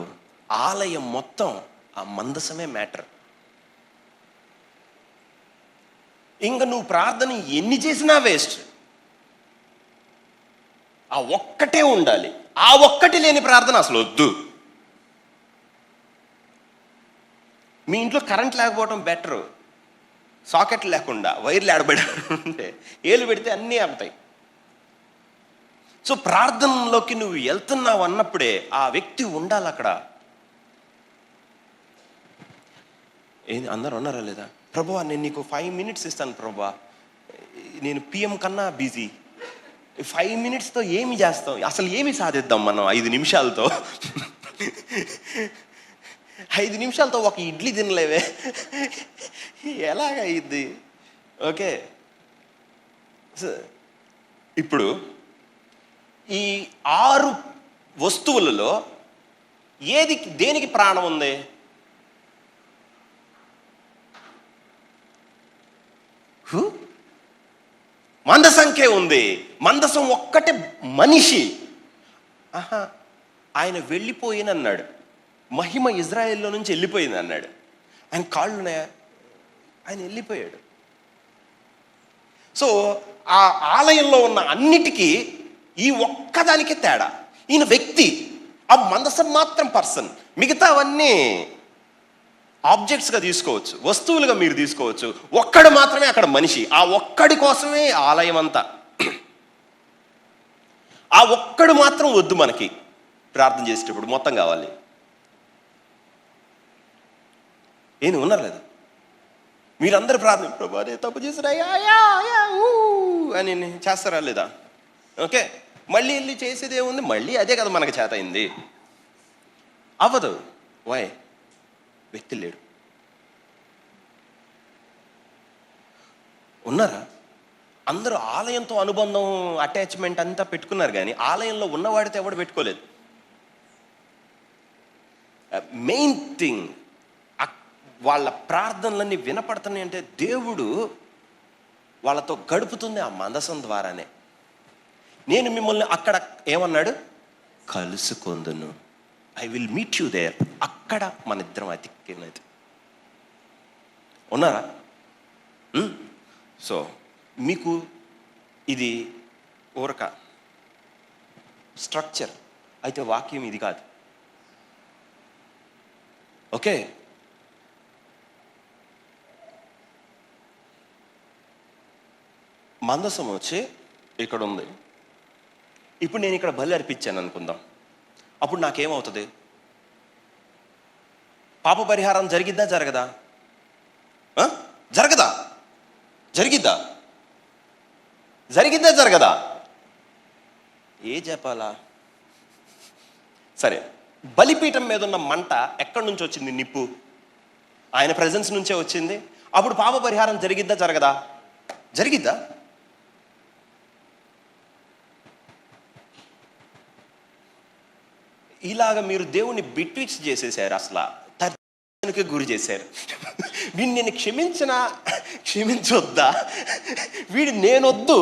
ఆలయం మొత్తం ఆ మందసమే మ్యాటర్. ఇంకా నువ్వు ప్రార్థన ఎన్ని చేసినా వేస్ట్. ఆ ఒక్కటే ఉండాలి. ఆ ఒక్కటి లేని ప్రార్థన అసలు వద్దు. మీ ఇంట్లో కరెంట్ లేకపోవడం బెటరు. సాకెట్ లేకుండా వైర్లు ఆడబెట్టే, ఏలు పెడితే అన్నీ ఆపుతాయి. సో ప్రార్థనలోకి నువ్వు వెళ్తున్నావు అన్నప్పుడే ఆ వ్యక్తి ఉండాలి అక్కడ. ఏంది అందరూ ఉన్నారా లేదా? ప్రభువా, నేను నీకు 5 minutes ఇస్తాను ప్రభువా, నేను PM కన్నా బిజీ. 5 minutesతో ఏమి చేస్తాం? అసలు ఏమి సాధిద్దాం మనం 5 నిమిషాలతో? 5 నిమిషాలతో ఒక ఇడ్లీ తినలేవే, ఎలాగైద్ది? ఓకే. ఇప్పుడు ఈ 6 వస్తువులలో దేనికి ప్రాణం ఉంది? మందసంకే ఉంది. మందసం ఒక్కటే మనిషి. ఆయన వెళ్ళిపోయినన్నాడు, మహిమ ఇజ్రాయెల్లో నుంచి వెళ్ళిపోయింది అన్నాడు. ఆయన కాళ్ళున్నాయా? ఆయన వెళ్ళిపోయాడు. సో ఆ ఆలయంలో ఉన్న అన్నిటికీ ఈ ఒక్కదానికే తేడా. ఈయన వ్యక్తి, ఆ మందసం మాత్రం పర్సన్. మిగతావన్నీ ఆబ్జెక్ట్స్గా తీసుకోవచ్చు, వస్తువులుగా మీరు తీసుకోవచ్చు. ఒక్కడు మాత్రమే అక్కడ మనిషి. ఆ ఒక్కడి కోసమే ఆలయం అంతా. ఆ ఒక్కడు మాత్రం వద్దు మనకి ప్రార్థన చేసేటప్పుడు, మొత్తం కావాలి. ఏంది ఉన్నారు లేదా? మీరందరూ ప్రార్థన, ప్రభా నేను తప్పు చేసినా అని చేస్తారా లేదా? ఓకే. మళ్ళీ వెళ్ళి చేసేది ఏముంది? మళ్ళీ అదే కదా మనకు చేత అయింది. అవ్వదు. వై? వ్యక్తి లేడు. ఉన్నారా? అందరూ ఆలయంతో అనుబంధం, అటాచ్మెంట్ అంతా పెట్టుకున్నారు, కానీ ఆలయంలో ఉన్నవాడితో ఎవడు పెట్టుకోలేదు. మెయిన్ థింగ్, వాళ్ళ ప్రార్థనలన్నీ వినపడుతున్నాయి అంటే దేవుడు వాళ్ళతో గడుపుతుంది ఆ మందసం ద్వారానే. నేను మిమ్మల్ని అక్కడ ఏమన్నాడు? కలుసుకొందును, I will meet you there. అక్కడ మన ఇద్దరం అతికినది. ఉన్నారా? సో మీకు ఇది ఊరక స్ట్రక్చర్ అయితే, వాక్యం ఇది కాదు. ఓకే, మందసం వచ్చి ఇక్కడ ఉంది. ఇప్పుడు నేను ఇక్కడ బలి అర్పించాను అనుకుందాం. అప్పుడు నాకేమవుతుంది? పాప పరిహారం జరిగిద్దా జరగదా? జరగదా? జరిగిద్దా? జరిగిద్దా జరగదా? ఏ చెప్పాలా? సరే, బలిపీఠం మీద ఉన్న మంట ఎక్కడి నుంచి వచ్చింది? నిప్పు ఆయన ప్రెజెన్స్ నుంచే వచ్చింది. అప్పుడు పాప పరిహారం జరిగిద్దా జరగదా? జరిగిద్దా? ఇలాగ మీరు దేవుణ్ణి బిట్విక్స్ చేసేసారు, అసలు తర్జనకి గురి చేశారు. వీడిని నేను క్షమించొద్దా? వీడు నేనొద్దు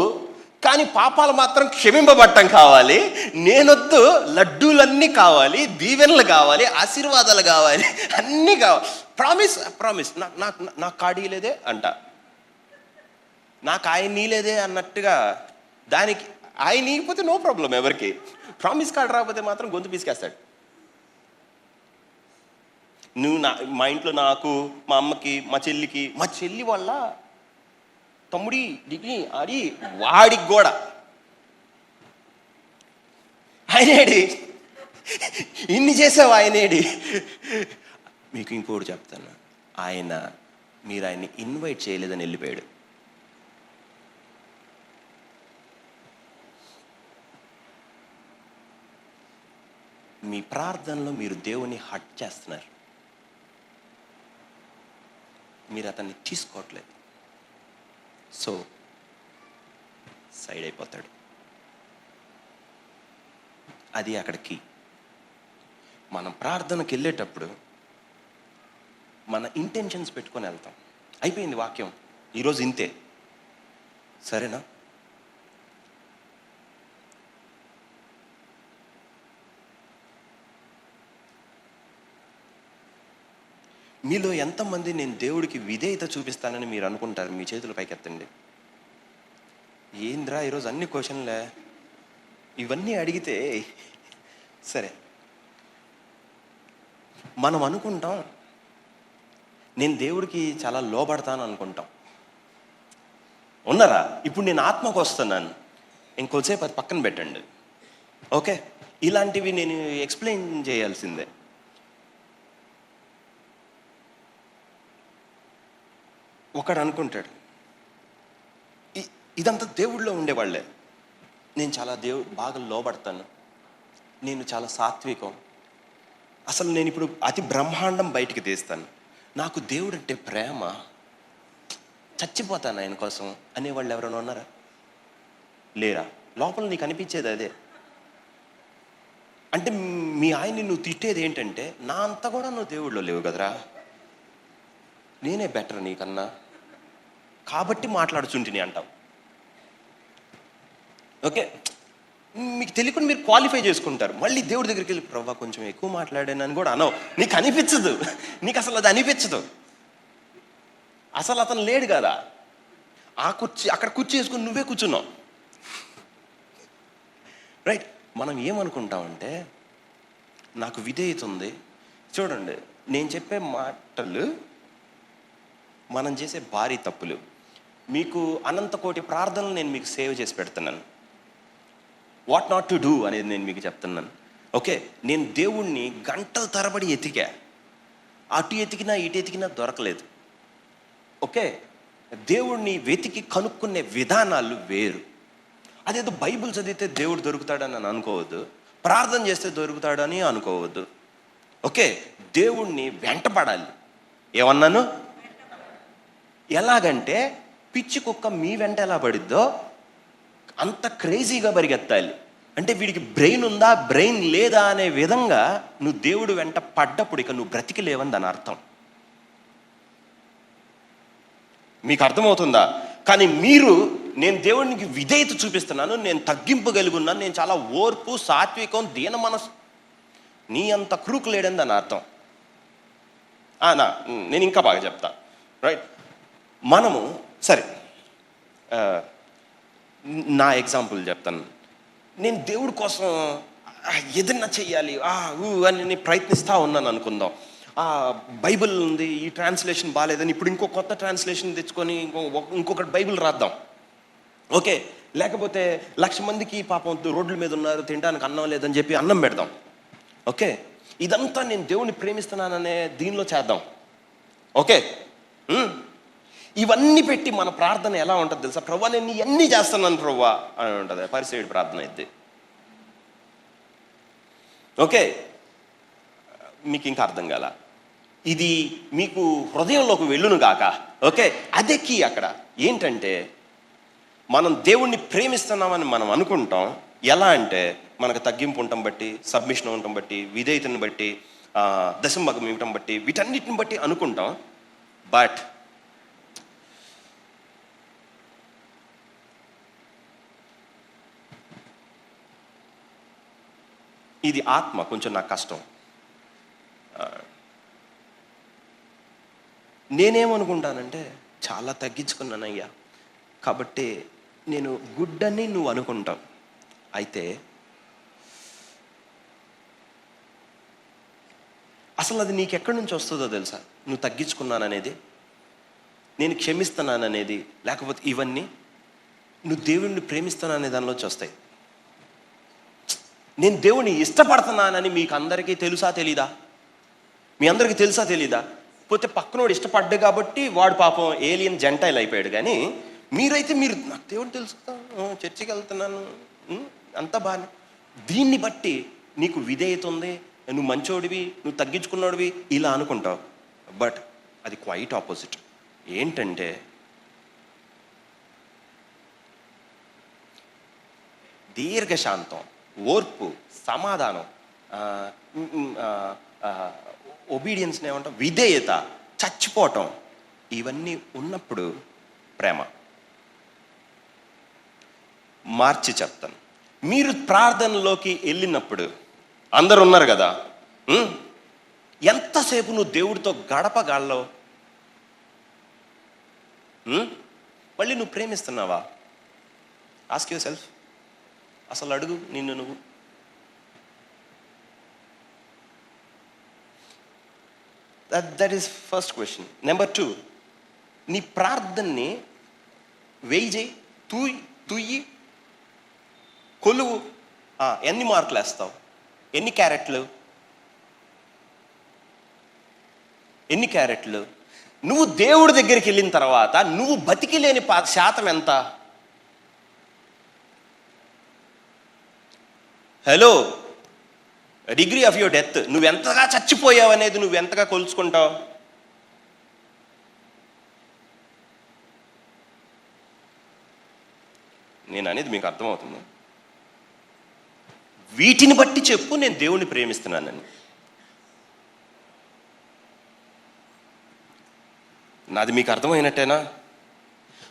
కానీ పాపాలు మాత్రం క్షమింపబట్టం కావాలి, నేనొద్దు లడ్డూలన్నీ కావాలి, దీవెనలు కావాలి, ఆశీర్వాదాలు కావాలి, అన్నీ కావాలి. ప్రామిస్ నాకు కాడి లేదే అంట, నాకు ఆయన నీలేదే అన్నట్టుగా. దానికి ఆయన నీకపోతే నో ప్రాబ్లం ఎవరికి. ప్రామిస్ కార్డు రాకపోతే మాత్రం గొంతు పీసుకేస్తాడు. నువ్వు మా ఇంట్లో నాకు, మా అమ్మకి, మా చెల్లి వాళ్ళ తమ్ముడి దిగి ఆడి వాడికి కూడా ఆయనేడి, ఇన్ని చేసావు ఆయనేడి. మీకు ఇంకోటి చెప్తాను, మీరు ఆయన్ని ఇన్వైట్ చేయలేదని వెళ్ళిపోయాడు. మీ ప్రార్థనలో మీరు దేవుని హట్ చేస్తున్నారు, మీరు అతన్ని తీసుకోవట్లేదు. సో సైడ్ అయిపోతాడు. అది అక్కడికి మనం ప్రార్థనకి వెళ్ళేటప్పుడు మన ఇంటెన్షన్స్ పెట్టుకొని వెళ్తాం. అయిపోయింది వాక్యం ఈరోజు ఇంతే, సరేనా? మీలో ఎంతమంది నేను దేవుడికి విధేయత చూపిస్తానని మీరు అనుకుంటారు? మీ చేతులు పైకెత్తండి. ఏంద్రా ఈరోజు అన్ని క్వశ్చన్లే, ఇవన్నీ అడిగితే సరే. మనం అనుకుంటాం నేను దేవుడికి చాలా లోబడతాను అనుకుంటాం. ఉన్నారా? ఇప్పుడు నేను ఆత్మకు వస్తున్నాను, ఇంకొంచేపు అది పక్కన పెట్టండి. ఓకే, ఇలాంటివి నేను ఎక్స్ప్లెయిన్ చేయాల్సిందే. ఒకడు అనుకుంటాడు ఇదంతా దేవుడిలో ఉండేవాళ్లే, నేను చాలా బాగా లోబడతాను, నేను చాలా సాత్వికం, అసలు నేను ఇప్పుడు అతి బ్రహ్మాండం బయటికి తీస్తాను, నాకు దేవుడు అంటే ప్రేమ, చచ్చిపోతాను ఆయన కోసం అనేవాళ్ళు ఎవరైనా ఉన్నారా? లేరా? లోపల నీకు అనిపించేది అదే. అంటే మీ ఆయన్ని నువ్వు తిట్టేది ఏంటంటే, నా అంతా కూడా నువ్వు దేవుడిలో లేవు కదరా, నేనే బెటర్ నీకన్నా కాబట్టి మాట్లాడుచుంటిని అంటావు. ఓకే, మీకు తెలియకుండా మీరు క్వాలిఫై చేసుకుంటారు. మళ్ళీ దేవుడి దగ్గరికి వెళ్ళి ప్రభా కొంచెం ఎక్కువ మాట్లాడాను అని కూడా అనవు. నీకు అనిపించదు, నీకు అసలు అది అనిపించదు. అసలు అతను లేడు కదా, అక్కడ కుర్చీ వేసుకుని నువ్వే కూర్చున్నావు. రైట్? మనం ఏమనుకుంటామంటే నాకు విధేయత ఉంది. చూడండి, నేను చెప్పే మాటలు మనం చేసే భారీ తప్పులు. మీకు అనంత కోటి ప్రార్థనలు నేను మీకు సేవ్ చేసి పెడుతున్నాను. వాట్ నాట్ టు డూ అనేది నేను మీకు చెప్తున్నాను. ఓకే, నేను దేవుణ్ణి గంటల తరబడి ఎతికా, అటు ఎతికినా ఇటు ఎతికినా దొరకలేదు. ఓకే, దేవుణ్ణి వెతికి కనుక్కునే విధానాలు వేరు. అదేదో బైబిల్ చదివితే దేవుడు దొరుకుతాడని అని అనుకోవద్దు, ప్రార్థన చేస్తే దొరుకుతాడని అనుకోవద్దు. ఓకే, దేవుణ్ణి వెంటపడాలి. ఏమన్నాను? ఎలాగంటే పిచ్చి కుక్క మీ వెంట ఎలా పడిద్దో అంత క్రేజీగా పరిగెత్తాలి. అంటే వీడికి బ్రెయిన్ ఉందా బ్రెయిన్ లేదా అనే విధంగా నువ్వు దేవుడు వెంట పడ్డప్పుడు ఇక నువ్వు బ్రతికి లేవని దాని అర్థం. మీకు అర్థమవుతుందా? కానీ మీరు, నేను దేవునికి విధేయత చూపిస్తున్నాను, నేను తగ్గింపు కలిగి ఉన్నాను, నేను చాలా ఓర్పు, సాత్వికం, దీన మనసు, నీ అంత క్రూకు లేడని దాని అర్థం. నేను ఇంకా బాగా చెప్తా, రైట్? మనము సరే, నా ఎగ్జాంపుల్ చెప్తాను. నేను దేవుడి కోసం ఏదన్నా చెయ్యాలి అని నేను ప్రయత్నిస్తూ ఉన్నాను అనుకుందాం. బైబిల్ ఉంది, ఈ ట్రాన్స్లేషన్ బాగాలేదని ఇప్పుడు ఇంకో కొత్త ట్రాన్స్లేషన్ తెచ్చుకొని ఇంకొకటి బైబిల్ రాద్దాం, ఓకే? లేకపోతే 1,00,000 మందికి పాపం రోడ్ల మీద ఉన్నారు, తినడానికి అన్నం లేదని చెప్పి అన్నం పెడదాం, ఓకే? ఇదంతా నేను దేవుణ్ణి ప్రేమిస్తున్నాననే దీనిలో చేద్దాం, ఓకే? ఇవన్నీ పెట్టి మన ప్రార్థన ఎలా ఉంటుంది తెలుసా? ప్రభువా నేను ఇవన్నీ చేస్తున్నాను ప్రభువా అని ఉంటుంది. పరిసైడ్ ప్రార్థన అయితే, ఓకే? మీకు ఇంకా అర్థం కాల, ఇది మీకు హృదయంలోకి వెళ్ళును గాక, ఓకే? అదే కీ అక్కడ. ఏంటంటే మనం దేవుణ్ణి ప్రేమిస్తున్నామని మనం అనుకుంటాం. ఎలా అంటే మనకు తగ్గింపు ఉండటం బట్టి, సబ్మిషన్ ఉండటం బట్టి, విధేయతను బట్టి, దశంభాగం ఇవ్వటం బట్టి, వీటన్నిటిని బట్టి అనుకుంటాం. బట్ ఇది ఆత్మ కొంచెం నాకు కష్టం. నేనేమనుకుంటానంటే చాలా తగ్గించుకున్నానయ్యా కాబట్టి నేను గుడ్ అని నువ్వు అనుకుంటావు. అయితే అసలు అది నీకు ఎక్కడి నుంచి వస్తుందో తెలుసా? నువ్వు తగ్గించుకున్నాననేది, నేను క్షమిస్తున్నాననేది, లేకపోతే ఇవన్నీ నువ్వు దేవుణ్ణి ప్రేమిస్తున్నాననే దానిలోంచి వస్తాయి. నేను దేవుణ్ణి ఇష్టపడుతున్నానని మీకు అందరికీ తెలుసా తెలీదా? మీ అందరికీ తెలుసా తెలీదా? పోతే పక్కనోడు ఇష్టపడ్డా కాబట్టి వాడు పాపం ఏలియన్ జెంటైల్ అయిపోయాడు. కానీ మీరైతే మీరు నాకు దేవుడు తెలుసు, చర్చికి వెళ్తున్నాను, అంతా బాగా, దీన్ని బట్టి నీకు విధేయత ఉంది, నువ్వు మంచోడివి, నువ్వు తగ్గించుకున్నాడివి ఇలా అనుకుంటావు. బట్ అది క్వైట్ ఆపోజిట్. ఏంటంటే దీర్ఘశాంతం, ఓర్పు, సమాధానం, ఒబీడియన్స్ని ఏమంటాం, విధేయత, చచ్చిపోవటం, ఇవన్నీ ఉన్నప్పుడు ప్రేమ. మార్చి చెప్తాను. మీరు ప్రార్థనలోకి వెళ్ళినప్పుడు అందరు ఉన్నారు కదా, ఎంతసేపు నువ్వు దేవుడితో గడపగలవు? మళ్ళీ నువ్వు ప్రేమిస్తున్నావా? Ask yourself. అసలు అడుగు నిన్ను నువ్వు. That is first question. Number 2, నీ ప్రార్థనని వెయ్యి చేయి, తుయ్యి కొలువు. ఎన్ని మార్కులు వేస్తావు? ఎన్ని క్యారెట్లు? నువ్వు దేవుడి దగ్గరికి వెళ్ళిన తర్వాత నువ్వు బతికి లేని శాతం ఎంత? Hello, degree of your death. నువ్వు ఎంతగా చచ్చిపోయావు అనేది నువ్వు ఎంతగా కొలుచుకుంటావు? నేను అనేది మీకు అర్థమవుతుంది? వీటిని బట్టి చెప్పు నేను దేవుణ్ణి ప్రేమిస్తున్నానని. నాది మీకు అర్థమైనట్టేనా?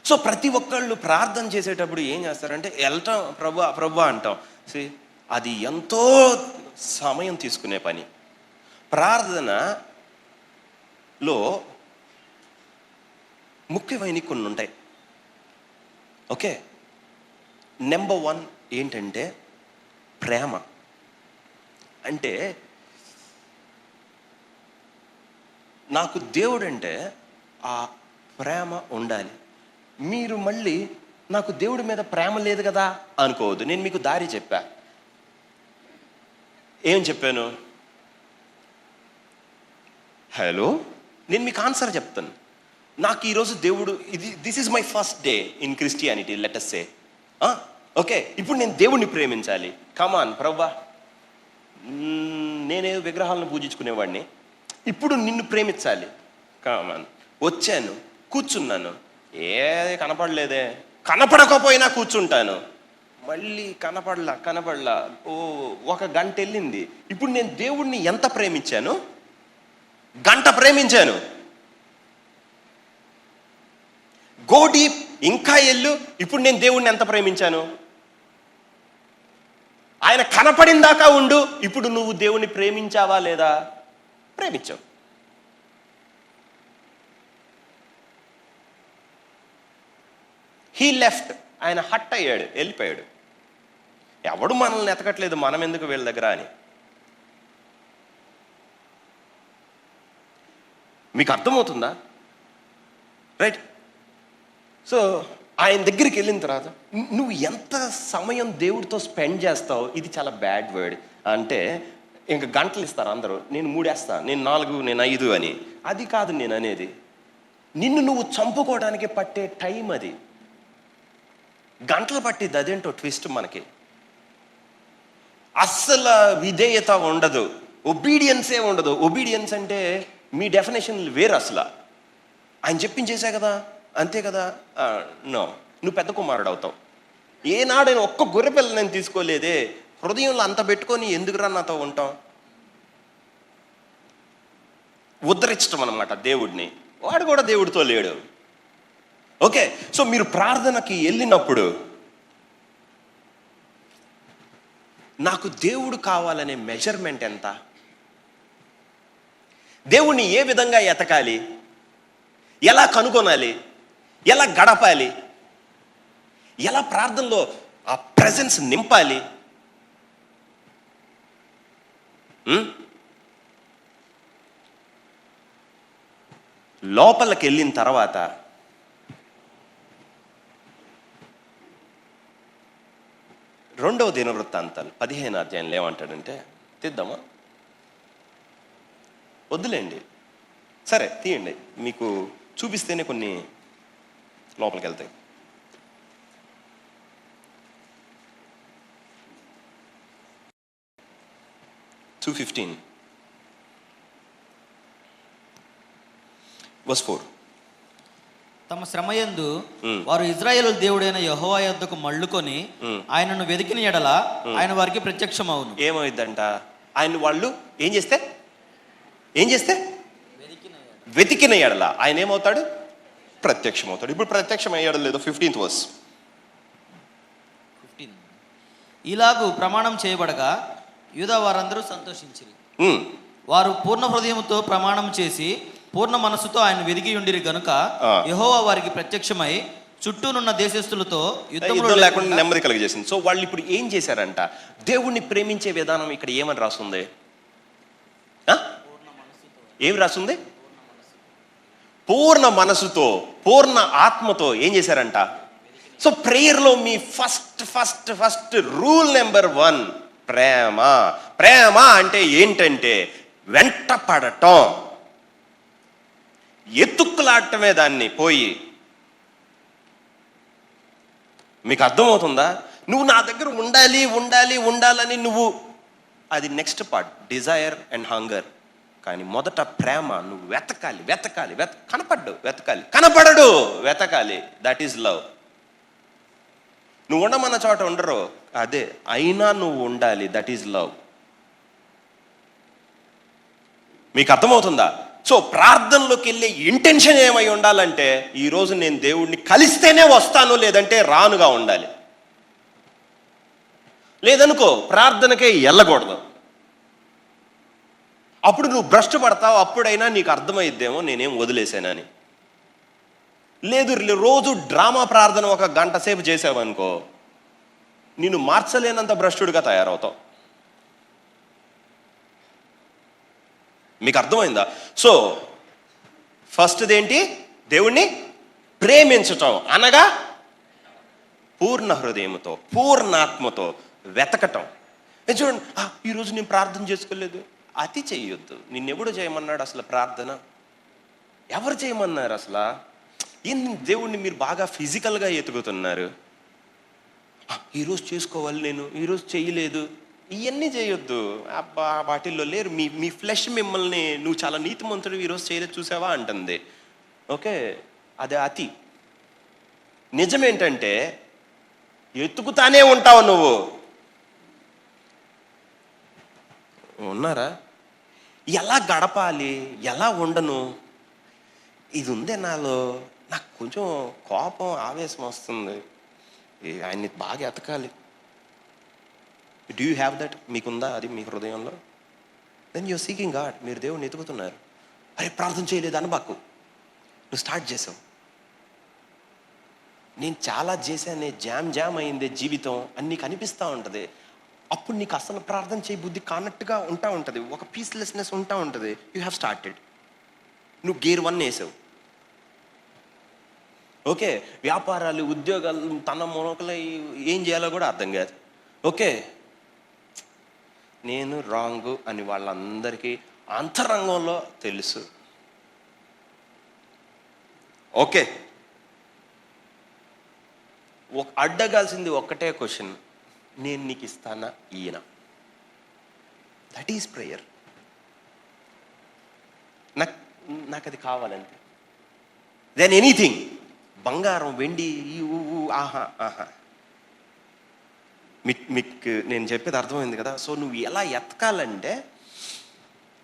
సో ప్రతి ఒక్కళ్ళు ప్రార్థన చేసేటప్పుడు ఏం చేస్తారంటే వెళ్తాం, ప్రభు అంటాం. అది ఎంతో సమయం తీసుకునే పని. ప్రార్థనలో ముఖ్యమైన కొన్ని ఉంటాయి, ఓకే? నెంబర్ 1 ఏంటంటే ప్రేమ. అంటే నాకు దేవుడు అంటే ఆ ప్రేమ ఉండాలి. మీరు మళ్ళీ నాకు దేవుడి మీద ప్రేమ లేదు కదా అనుకోవద్దు. నేను మీకు దారి చెప్పా. ఏం చెప్పాను? హలో, నేను మీకు ఆన్సర్ చెప్తాను. నాకు ఈరోజు దేవుడు, this is my first day in Christianity, let us say, okay? ఇప్పుడు నేను దేవుణ్ణి ప్రేమించాలి. కమాన్ ప్రవ్వా, నేనే విగ్రహాలను పూజించుకునేవాడిని, ఇప్పుడు నిన్ను ప్రేమించాలి. కమాన్, వచ్చాను, కూర్చున్నాను, ఏది కనపడలేదే, కనపడకపోయినా కూర్చుంటాను. మళ్ళీ కనపడలా. ఓ 1 గంట వెళ్ళింది. ఇప్పుడు నేను దేవుణ్ణి ఎంత ప్రేమించాను? గంట ప్రేమించాను. గో డీప్, ఇంకా ఎల్లు. ఇప్పుడు నేను దేవుణ్ణి ఎంత ప్రేమించాను? ఆయన కనపడిన దాకా ఉండు. ఇప్పుడు నువ్వు దేవుణ్ణి ప్రేమించావా లేదా? ప్రేమించావు. హీ లెఫ్ట్, ఆయన హట్ అయ్యాడు, వెళ్ళిపోయాడు. ఎవడు మనల్ని ఎతకట్లేదు, మనం ఎందుకు వీళ్ళ దగ్గర అని. మీకు అర్థమవుతుందా? రైట్. సో ఆయన దగ్గరికి వెళ్ళిన తర్వాత నువ్వు ఎంత సమయం దేవుడితో స్పెండ్ చేస్తావు, ఇది చాలా బ్యాడ్ వర్డ్. అంటే ఇంకా గంటలు ఇస్తారు అందరూ, నేను 3 వేస్తా, నేను 4, నేను 5 అని. అది కాదు నేను అనేది. నిన్ను నువ్వు చంపుకోవడానికి పట్టే టైం అది. గంటలు పట్టిద్ది, అదేంటో ట్విస్ట్ మనకి. అస్సలు విధేయత ఉండదు, ఒబీడియన్సే ఉండదు. ఒబీడియన్స్ అంటే మీ డెఫినేషన్ వేరు అసలు. ఆయన చెప్పించేసా కదా, అంతే కదా. నో, నువ్వు పెద్ద కుమారుడు అవుతావు. ఏనాడైనా ఒక్క గొర్రె పిల్ల నేను తీసుకోలేదే, హృదయంలో అంత పెట్టుకొని ఎందుకురా నాతో ఉంటాం? ఉద్ధరించడం అనమాట దేవుడిని. వాడు కూడా దేవుడితో లేడు. ఓకే, సో మీరు ప్రార్థనకి వెళ్ళినప్పుడు నాకు దేవుడు కావాలనే మెజర్మెంట్ ఎంత? దేవుణ్ణి ఏ విధంగా ఎతకాలి, ఎలా కనుగొనాలి, ఎలా గడపాలి, ఎలా ప్రార్థనలో ఆ ప్రెజెన్స్ నింపాలి? లోపలికి వెళ్ళిన తర్వాత రెండవ దినవృత్తాంతాలు 15వ అధ్యాయంలో ఏమంటాడంటే, తీద్దామా? వద్దులేండి, సరే తీయండి, మీకు చూపిస్తేనే కొన్ని లోపలికి వెళ్తాయి. 2:15 verse 4. తమ శ్రమయందు వారు ఇశ్రాయేలు దేవుడైన యెహోవా యొద్దకు మళ్ళుకొని ఆయనను వెతికిన ఎడల ఆయన వారికి ప్రత్యక్షమవును. ఏమైందంట? ఆయన వాళ్ళు ఏం చేస్తే వెతికిన ఎడల ఆయన ఏమవుతాడు? ప్రత్యక్షమవుతాడు. ఇప్పుడు ప్రత్యక్షం అయ్యాడు లేదో 15th verse. ఇలాగూ ప్రమాణం చేయబడగా యూదా వారందరూ సంతోషించిరి. వారు పూర్ణ హృదయముతో ప్రమాణం చేసి పూర్ణ మనస్సుతో ఆయన వెదిగి ఉండిరి గనుక యెహోవా వారికి ప్రత్యక్షమై చుట్టూనున్న దేశస్తులతో యుద్ధం లేకుండా నెమ్మది కలిగజేసింది. సో వాళ్ళు ఇప్పుడు ఏం చేశారంట? దేవుణ్ణి ప్రేమించే విధానం ఇక్కడ ఏమని రాస్తుంది? ఏమి రాస్తుంది? పూర్ణ మనసుతో, పూర్ణ ఆత్మతో ఏం చేశారంట? సో ప్రేయర్లో మీ ఫస్ట్ రూల్ నెంబర్ 1 ప్రేమ. ప్రేమ అంటే ఏంటంటే వెంట పడటం, ఎత్తుక్కులాడటమే దాన్ని పోయి. మీకు అర్థమవుతుందా? నువ్వు నా దగ్గర ఉండాలని నువ్వు, అది next part, desire and hunger. కానీ మొదట ప్రేమ. నువ్వు వెతకాలి, కనపడడు, వెతకాలి. That is love. నువ్వు ఉండమన్న చోట ఉండరు, అదే అయినా నువ్వు ఉండాలి. That is love. మీకు అర్థమవుతుందా? సో ప్రార్థనలోకి వెళ్ళే ఇంటెన్షన్ ఏమై ఉండాలంటే, ఈరోజు నేను దేవుడిని కలిస్తేనే వస్తాను, లేదంటే రానుగా ఉండాలి. లేదనుకో ప్రార్థనకే వెళ్ళకూడదు. అప్పుడు నువ్వు భ్రష్టు పడతావు. అప్పుడైనా నీకు అర్థమైద్దేమో నేనేం వదిలేసానని. లేదు, రోజు డ్రామా ప్రార్థన 1 గంట సేపు చేసావనుకో, నిన్ను మార్చలేనంత భ్రష్టుడిగా తయారవుతావు. మీకు అర్థమైందా? సో ఫస్ట్ది ఏంటి? దేవుణ్ణి ప్రేమించటం అనగా పూర్ణ హృదయంతో, పూర్ణాత్మతో వెతకటం. చూడండి, ఈరోజు నేను ప్రార్థన చేసుకోలేదు, అతి చెయ్యొద్దు. నిన్నెప్పుడు చేయమన్నాడు అసలు ప్రార్థన? ఎవరు చేయమన్నారు అసలు? ఏంది దేవుణ్ణి మీరు బాగా ఫిజికల్గా ఎతుకుతున్నారు? ఈరోజు చేసుకోవాలి, నేను ఈరోజు చేయలేదు, ఇవన్నీ చేయొద్దు. అబ్బా, వాటిల్లో లేరు. మీ ఫ్లెష్ మిమ్మల్ని, నువ్వు చాలా నీతిమంతుడు, ఈరోజు చేయలేదు చూసావా అంటుంది. ఓకే, అదే అతి. నిజమేంటంటే ఎత్తుకుతానే ఉంటావు నువ్వు. ఉన్నారా? ఎలా గడపాలి, ఎలా ఉండను, ఇది ఉందే నాలో. నాకు కొంచెం కోపం, ఆవేశం వస్తుంది, ఆయన్ని బాగా ఎతకాలి. Do you have that? మీకుందా అది మీ హృదయంలో? Then you're seeking God. మీరు దేవుడిని ఎతుకుతున్నారు. అరే ప్రార్థన చేయలేదు అనబాకు, నువ్వు స్టార్ట్ చేసావు. నేను చాలా చేశానే, జామ్ అయిందే జీవితం అని నీకు అనిపిస్తూ ఉంటుంది. అప్పుడు నీకు అసలు ప్రార్థన చేయ బుద్ధి కానట్టుగా ఉంటా ఉంటుంది, ఒక పీస్లెస్నెస్ ఉంటా ఉంటుంది. You have started. నువ్వు గేర్ 1 వేసావు. ఓకే, వ్యాపారాలు, ఉద్యోగాలు, తన మొనకలు ఏం చేయాలో కూడా అర్థం కాదు. ఓకే, నేను రాంగు అని వాళ్ళందరికీ అంతరంగంలో తెలుసు. ఓకే, అడ్డగాల్సింది ఒక్కటే క్వశ్చన్, నేను నీకు ఇస్తానా ఈయన? That is prayer. నాకు అది కావాలంటే, దెన్ ఎనీథింగ్, బంగారం, వెండి, ఆహా ఆహా. మీకు నేను చెప్పేది అర్థమైంది కదా? సో నువ్వు ఎలా ఎతకాలంటే,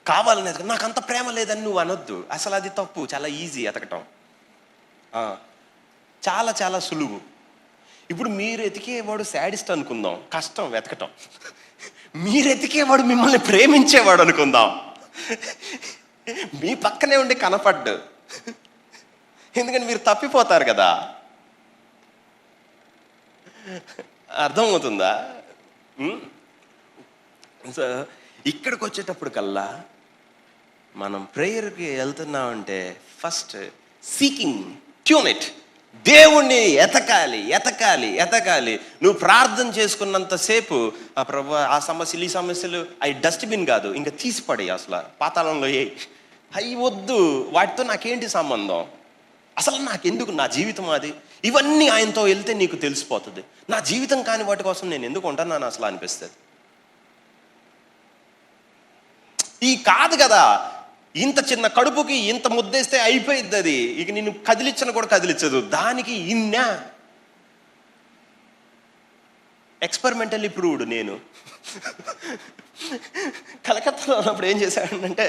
కావాలని ఎతక, నాకు అంత ప్రేమ లేదని నువ్వు అనొద్దు. అసలు అది తప్పు. చాలా ఈజీ ఎతకటం, చాలా చాలా సులువు. ఇప్పుడు మీరు ఎతికేవాడు శాడిస్ట్ అనుకుందాం, కష్టం వెతకటం. మీరు ఎతికేవాడు మిమ్మల్ని ప్రేమించేవాడు అనుకుందాం, మీ పక్కనే ఉండి కనపడ్డు. ఎందుకంటే మీరు తప్పిపోతారు కదా. అర్థమవుతుందా? సో ఇక్కడికి వచ్చేటప్పుడు కల్లా మనం ప్రేయర్కి వెళ్తున్నామంటే ఫస్ట్ సీకింగ్, ట్యూన్ ఇట్. దేవుణ్ణి ఎతకాలి ఎతకాలి ఎతకాలి. నువ్వు ప్రార్థన చేసుకున్నంతసేపు ఆ ప్రభు, ఆ సమస్యలు, ఈ సమస్యలు అవి డస్ట్బిన్ కాదు, ఇంకా తీసిపడి అసలు పాతాళంలో అవి వద్దు, వాటితో నాకేంటి సంబంధం, అసలు నాకెందుకు, నా జీవితం అది. ఇవన్నీ ఆయనతో వెళ్తే నీకు తెలిసిపోతుంది. నా జీవితం కాని వాటి కోసం నేను ఎందుకు ఉంటున్నాను అసలు అనిపిస్తుంది. ఈ కాదు కదా, ఇంత చిన్న కడుపుకి ఇంత ముద్దేస్తే అయిపోయింది అది. ఇక నిన్ను కదిలించను కూడా కదిలించదు. దానికి ఇన్నా ఎక్స్పెరిమెంటల్లీ ప్రూవ్డ్. నేను కలకత్తాలో ఉన్నప్పుడు ఏం చేశాడంటే,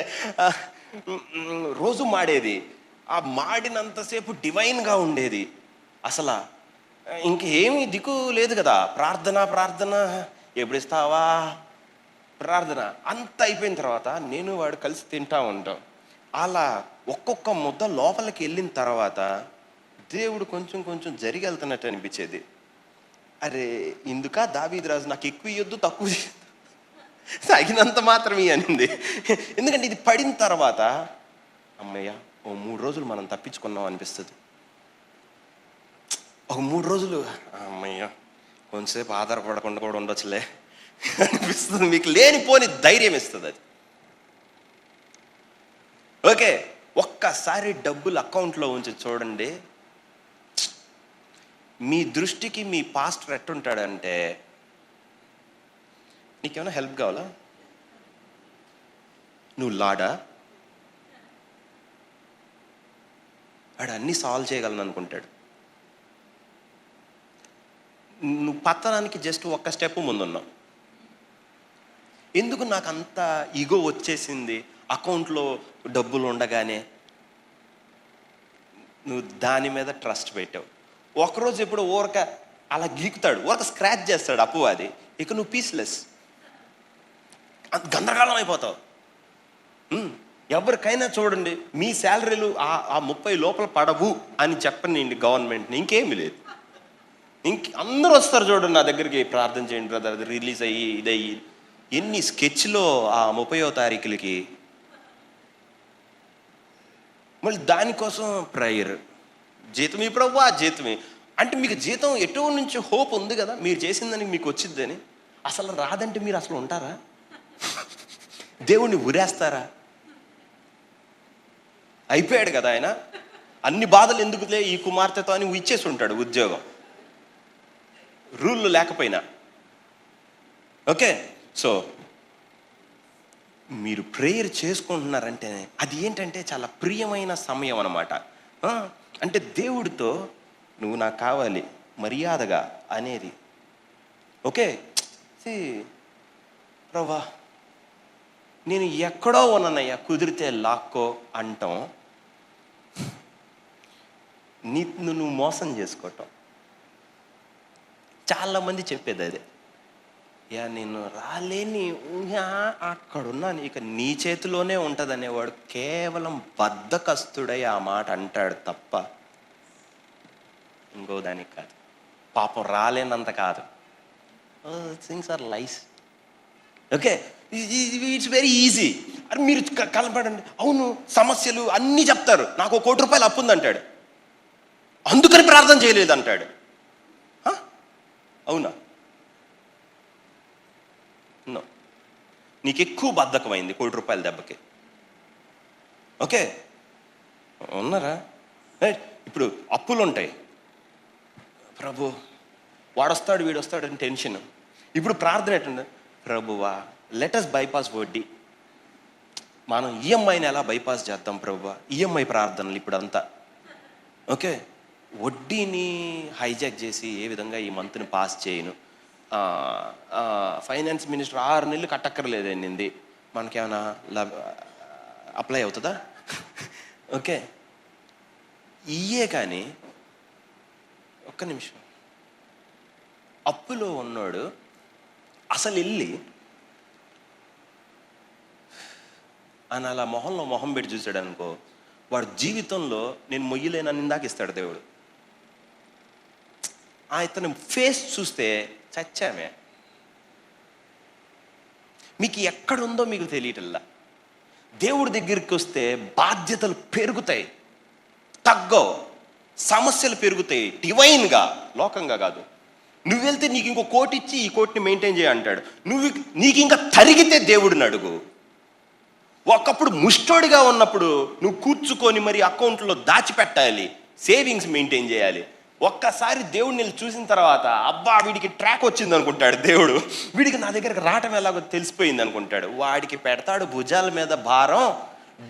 రోజు మాడేది. ఆ మాడినంతసేపు డివైన్గా ఉండేది. అసలు ఇంకేమీ దిక్కు లేదు కదా. ప్రార్థన ప్రార్థన, ఎప్పుడు ఇస్తావా ప్రార్థన, అంత అయిపోయిన తర్వాత నేను వాడు కలిసి తింటా ఉంటాం. అలా ఒక్కొక్క ముద్ద లోపలికి వెళ్ళిన తర్వాత దేవుడు కొంచెం కొంచెం జరిగి వెళ్తున్నట్టు అనిపించేది. అరే ఇందుక దావీదు రాజు నాకు ఎక్కువ ఇవ్వద్దు, తక్కువ తగినంత మాత్రమే అనింది. ఎందుకంటే ఇది పడిన తర్వాత అమ్మయ్య ఓ 3 రోజులు మనం తప్పించుకున్నాం అనిపిస్తుంది. ఒక 3 రోజులు అమ్మయ్య కొంచెంసేపు ఆధారపడకుండా కూడా ఉండొచ్చులే అనిపిస్తుంది. మీకు లేనిపోని ధైర్యం ఇస్తుంది అది. ఓకే, ఒక్కసారి డబ్బులు అకౌంట్లో ఉంచి చూడండి. మీ దృష్టికి మీ పాస్టర్ ఎట్టుంటాడంటే, నీకేమైనా హెల్ప్ కావాలా, నువ్వు లాడా, వాడు అన్నీ సాల్వ్ చేయగలను అనుకుంటాడు. నువ్వు పతనానికి జస్ట్ ఒక్క స్టెప్ ముందున్నావు. ఎందుకు నాకు అంత ఈగో వచ్చేసింది, అకౌంట్లో డబ్బులు ఉండగానే నువ్వు దాని మీద ట్రస్ట్ పెట్టావు. ఒకరోజు ఎప్పుడు ఊరక అలా గీకుతాడు, ఊరక స్క్రాచ్ చేస్తాడు అపవాది, ఇక నువ్వు పీస్లెస్, గందరగోళం అయిపోతావు. ఎవరికైనా చూడండి, మీ శాలరీలు ఆ 30 లోపల పడవు అని చెప్పండి గవర్నమెంట్ని, ఇంకేమీ లేదు. అందరూ వస్తారు చూడండి నా దగ్గరికి, ప్రార్థన చేయండి బ్రదర్, అది రిలీజ్ అయ్యి ఇదయ్యి. ఎన్ని స్కెచ్లో ఆ 30వ తారీఖులకి. మళ్ళీ దానికోసం ప్రేయర్, జీతం ఇప్పుడు ఆ జీతమే అంటే మీకు జీతం ఎటు నుంచి హోప్ ఉంది కదా, మీరు చేసిందని మీకు వచ్చిద్దని. అసలు రాదంటే మీరు అసలు ఉంటారా? దేవుణ్ణి ఉరేస్తారా? అయిపోయాడు కదా ఆయన, అన్ని బాధలు ఎందుకులే ఈ కుమార్తెతో అని ఇచ్చేసి ఉంటాడు ఉద్యోగం, రూళ్ళు లేకపోయినా. ఓకే, సో మీరు ప్రేయర్ చేసుకుంటున్నారంటే అది ఏంటంటే చాలా ప్రియమైన సమయం అన్నమాట. అంటే దేవుడితో నువ్వు నాకు కావాలి మర్యాదగా అనేది. ఓకే, ప్రభా నేను ఎక్కడో ఉన్నానయ్యా, కుదిరితే లాక్కో అంటాం, నువ్వు మోసం చేసుకోవటం. చాలామంది చెప్పేది అదే, యా నేను రాలేని అక్కడున్నాను, ఇక నీ చేతిలోనే ఉంటుంది అనేవాడు కేవలం బద్ధకస్తుడై ఆ మాట అంటాడు తప్ప ఇంకో దానికి కాదు. పాపం రాలేనంత కాదు. Things are lies. Okay, it's very easy. అని మీరు కలపడండి. అవును, సమస్యలు అన్నీ చెప్తారు. నాకు ₹1,00,00,000 అప్పు ఉందంటాడు, అందుకని ప్రార్థన చేయలేదు అంటాడు. అవునా? నో, నీకు ఎక్కువ బద్ధకమైంది ₹1,00,00,000 దెబ్బకి. ఓకే, ఉన్నారా? ఇప్పుడు అప్పులు ఉంటాయి. ప్రభు వాడొస్తాడు వీడొస్తాడు అని టెన్షన్. ఇప్పుడు ప్రార్థన ఎట్లుంది? ప్రభువా లెట్ us బైపాస్ వడ్డీ. మనం ఈఎంఐని ఎలా బైపాస్ చేద్దాం ప్రభువా? ఈఎంఐ ప్రార్థనలు ఇప్పుడు అంతా. ఓకే, వడ్డీని హైజాక్ చేసి ఏ విధంగా ఈ మంత్ని పాస్ చేయను. ఫైనాన్స్ మినిస్టర్ 6 నెలలు కట్టక్కర్లేదండి, మనకేమైనా అప్లై అవుతుందా? ఓకే, ఇయ్యే. కానీ ఒక్క నిమిషం, అప్పులో ఉన్నాడు అసలు వెళ్ళి అని అలా మొహంలో మొహం పెట్టి చూశాడు అనుకో, వాడు జీవితంలో నేను మొయ్యలేనని ఇందాక ఇస్తాడు దేవుడు. ఇతను ఫేస్ చూస్తే చచ్చామే. మీకు ఎక్కడుందో మీకు తెలియటల్లా. దేవుడి దగ్గరికి వస్తే బాధ్యతలు పెరుగుతాయి, తగ్గవు. సమస్యలు పెరుగుతాయి, డివైన్గా, లోకంగా కాదు. నువ్వు వెళ్తే నీకు ఇంకో కోటి ఇచ్చి ఈ కోటిని మెయింటైన్ చేయ అంటాడు. నీకు ఇంకా తరిగితే దేవుడిని అడుగు. ఒకప్పుడు ముష్టోడిగా ఉన్నప్పుడు నువ్వు కూర్చుకొని మరి అకౌంట్లో దాచిపెట్టాలి, సేవింగ్స్ మెయింటైన్ చేయాలి. ఒక్కసారి దేవుడిని చూసిన తర్వాత అబ్బా వీడికి ట్రాక్ వచ్చింది అనుకుంటాడు దేవుడు. వీడికి నా దగ్గరకు రావటం ఎలాగో తెలిసిపోయింది అనుకుంటాడు. వాడికి పెడతాడు భుజాల మీద భారం,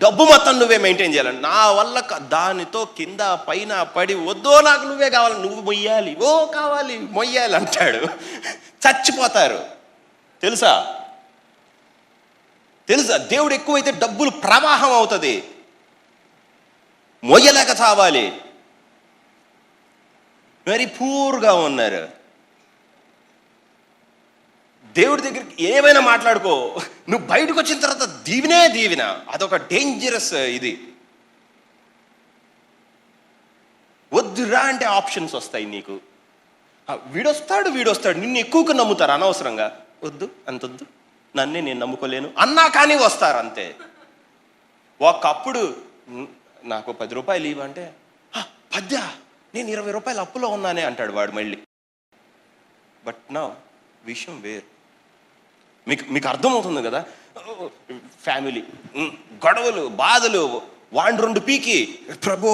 డబ్బు మొత్తం నువ్వే మెయింటైన్ చేయాలి. నా వల్ల దానితో కింద పైన పడి వద్దో నాకు నువ్వే కావాలి, నువ్వు మొయ్యాలి, ఓ కావాలి మొయ్యాలి అంటాడు. చచ్చిపోతారు. తెలుసా? దేవుడు ఎక్కువైతే డబ్బులు ప్రవాహం అవుతుంది, మొయ్యలేక చావాలి. వెరీ పూర్గా ఉన్నారు. దేవుడి దగ్గరికి ఏమైనా మాట్లాడుకో, నువ్వు బయటకు వచ్చిన తర్వాత దీవిన. అదొక డేంజరస్ ఇది. వద్దురా అంటే ఆప్షన్స్ వస్తాయి నీకు. వీడొస్తాడు నిన్ను ఎక్కువగా నమ్ముతారు అనవసరంగా. వద్దు, అంతొద్దు, నన్నే నేను నమ్ముకోలేను అన్నా కానీ వస్తారు అంతే. ఒకప్పుడు నాకు ₹10 ఇవ్వంటే 10 నేను ₹20 అప్పులో ఉన్నానే అంటాడు వాడు మళ్ళీ. బట్ నా విషయం వేరు. మీకు అర్థమవుతుంది కదా? ఫ్యామిలీ గొడవలు, బాధలు, వాడు 2 పీకి ప్రభు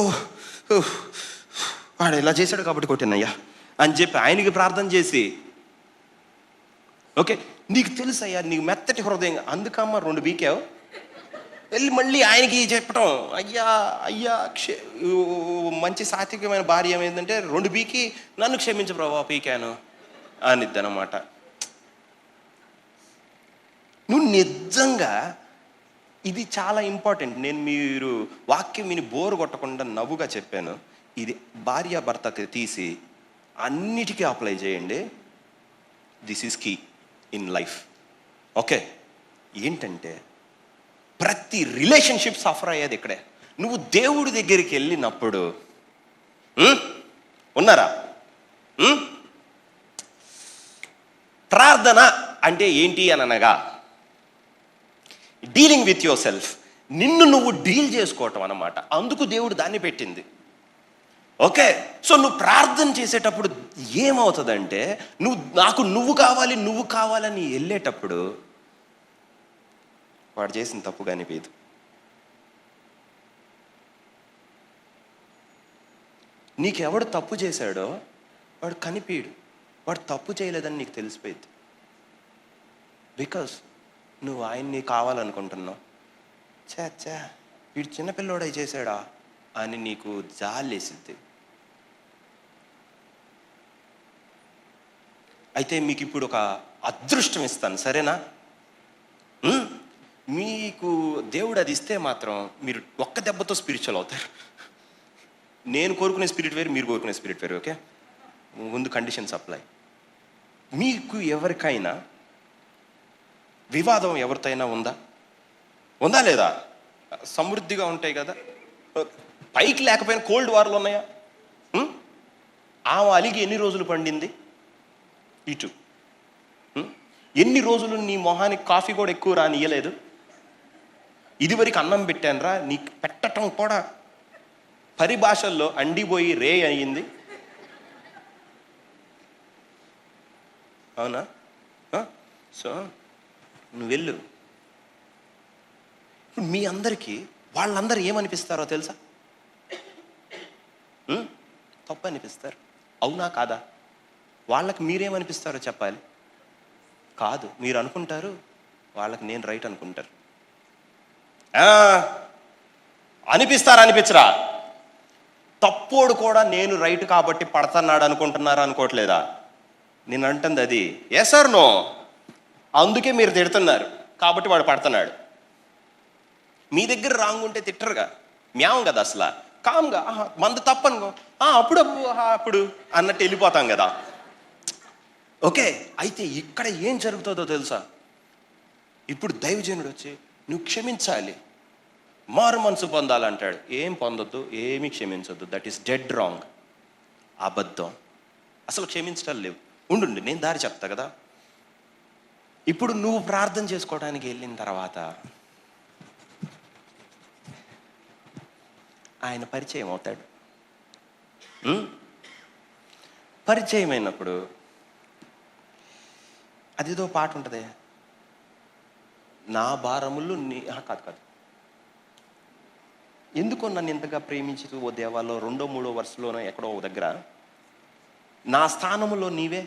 వాడు ఇలా చేశాడు కాబట్టి కొట్టినయ్యా అని చెప్పి ఆయనకి ప్రార్థన చేసి, ఓకే నీకు తెలుసు అయ్యా, నీకు మెత్తటి హృదయం, అందుకమ్మా 2 పీకావు, వెళ్ళి మళ్ళీ ఆయనకి చెప్పటం, అయ్యా మంచి సాత్వికమైన భార్య ఏమైందంటే 2 పీకి నన్ను క్షమించు ప్రభా పీకాను అనిద్దనమాట. నువ్వు నిజంగా ఇది చాలా ఇంపార్టెంట్. నేను మీరు వాక్యం విని బోరు కొట్టకుండా నవ్వుగా చెప్పాను. ఇది భార్య భర్తకి తీసి అన్నిటికీ అప్లై చేయండి. This is key in life. Okay, ఏంటంటే ప్రతి రిలేషన్షిప్ సఫర్ అయ్యేది ఇక్కడే. నువ్వు దేవుడి దగ్గరికి వెళ్ళినప్పుడు ఉన్నారా? ప్రార్థన అంటే ఏంటి అని అనగా డీలింగ్ విత్ యువర్ సెల్ఫ్, నిన్ను నువ్వు డీల్ చేసుకోవటం అన్నమాట. అందుకు దేవుడు దాన్ని పెట్టింది. ఓకే, సో నువ్వు ప్రార్థన చేసేటప్పుడు ఏమవుతుందంటే నువ్వు కావాలని వెళ్ళేటప్పుడు వాడు చేసిన తప్పు కనిపించదు. నీకెవడు తప్పు చేశాడో వాడు కనిపించడు, వాడు తప్పు చేయలేదని నీకు తెలిసిపోయింది. బికాస్ నువ్వు ఆయన్ని కావాలనుకుంటున్నావు. చా వీడు చిన్నపిల్లోడై చేశాడా అని నీకు జాలేసిద్ది. అయితే మీకు ఇప్పుడు ఒక అదృష్టం ఇస్తాను, సరేనా? మీకు దేవుడు అది ఇస్తే మాత్రం మీరు ఒక్క దెబ్బతో స్పిరిచువల్ అవుతారు. నేను కోరుకునే స్పిరిట్ వేరు, మీరు కోరుకునే స్పిరిట్ వేరు. ఓకే, ముందు కండిషన్స్ అప్లై. మీకు ఎవరికైనా వివాదం ఎవరితోనైనా ఉందా లేదా? సమృద్ధిగా ఉంటాయి కదా, పైకి లేకపోయినా కోల్డ్ వార్లు ఉన్నాయా? ఆమె అలిగి ఎన్ని రోజులు పండింది ఇటు? ఎన్ని రోజులు నీ మొహానికి కాఫీ కూడా ఎక్కువ రానియలేదు? ఇదివరకు అన్నం పెట్టానురా, నీకు పెట్టటం కూడా పరిభాషల్లో అండిపోయి రే అయ్యింది. అవునా? సో నువ్వు వెళ్ళు. ఇప్పుడు మీ అందరికీ వాళ్ళందరూ ఏమనిపిస్తారో తెలుసా? తప్పు అనిపిస్తారు. అవునా కాదా? వాళ్ళకి మీరేమనిపిస్తారో చెప్పాలి. కాదు, మీరు అనుకుంటారు, వాళ్ళకి నేను రైట్ అనుకుంటారు. అనిపించరా? తప్పోడు కూడా నేను రైట్ కాబట్టి పడుతున్నాడు అనుకుంటున్నారా, అనుకోవట్లేదా? నేను అంటుంది అది. Yes or no? అందుకే మీరు తిడుతున్నారు కాబట్టి వాడు పడుతున్నాడు. మీ దగ్గర రాంగ్ ఉంటే తిట్టరుగా, మ్యావం కదా అసలు. కామ్గా మందు తప్పనుకో, అప్పుడు అన్నట్టు వెళ్ళిపోతాం కదా. ఓకే, అయితే ఇక్కడ ఏం జరుగుతుందో తెలుసా? ఇప్పుడు దైవజనుడు వచ్చి నువ్వు క్షమించాలి, మారు మనసు పొందాలంటాడు. ఏం పొందొద్దు, ఏమీ క్షమించొద్దు. దట్ ఈస్ డెడ్ రాంగ్, అబద్ధం. అసలు క్షమించటాలు లేవు. ఉండు, నేను దారి చెప్తా కదా. ఇప్పుడు నువ్వు ప్రార్థన చేసుకోవడానికి వెళ్ళిన తర్వాత ఆయన పరిచయం అవుతాడు. పరిచయం అయినప్పుడు అదేదో పాట ఉంటుంది, నా భారములు నీ కాదు ఎందుకో నన్ను ఇంతగా ప్రేమించి ఓ దేవాలో 2వ 3వ వర్షంలోనో ఎక్కడో ఒక దగ్గర, నా స్థానములో నీవే.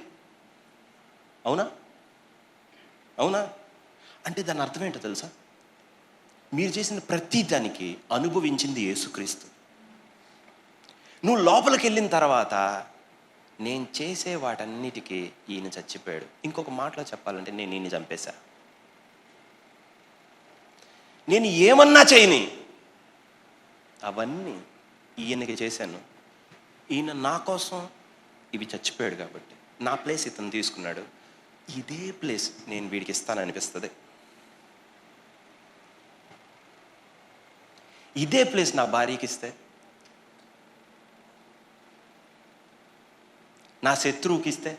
అవునా అంటే దాని అర్థం ఏంటో తెలుసా? మీరు చేసిన ప్రతి దానికి అనుభవించింది యేసుక్రీస్తు. నువ్వు లోపలికి వెళ్ళిన తర్వాత నేను చేసే వాటన్నిటికీ ఈయన చచ్చిపోయాడు. ఇంకొక మాటలో చెప్పాలంటే నేను ఈయన చంపేశా. నేను ఏమన్నా చేయని అవన్నీ ఈయనకి చేశాను. ఈయన నా కోసం ఇవి చచ్చిపోయాడు కాబట్టి నా ప్లేస్ ఇతను తీసుకున్నాడు. ఇదే ప్లేస్ నేను వీడికి ఇస్తాననిపిస్తుంది. ఇదే ప్లేస్ నా భార్యకి ఇస్తే, నా శత్రువుకి ఇస్తే,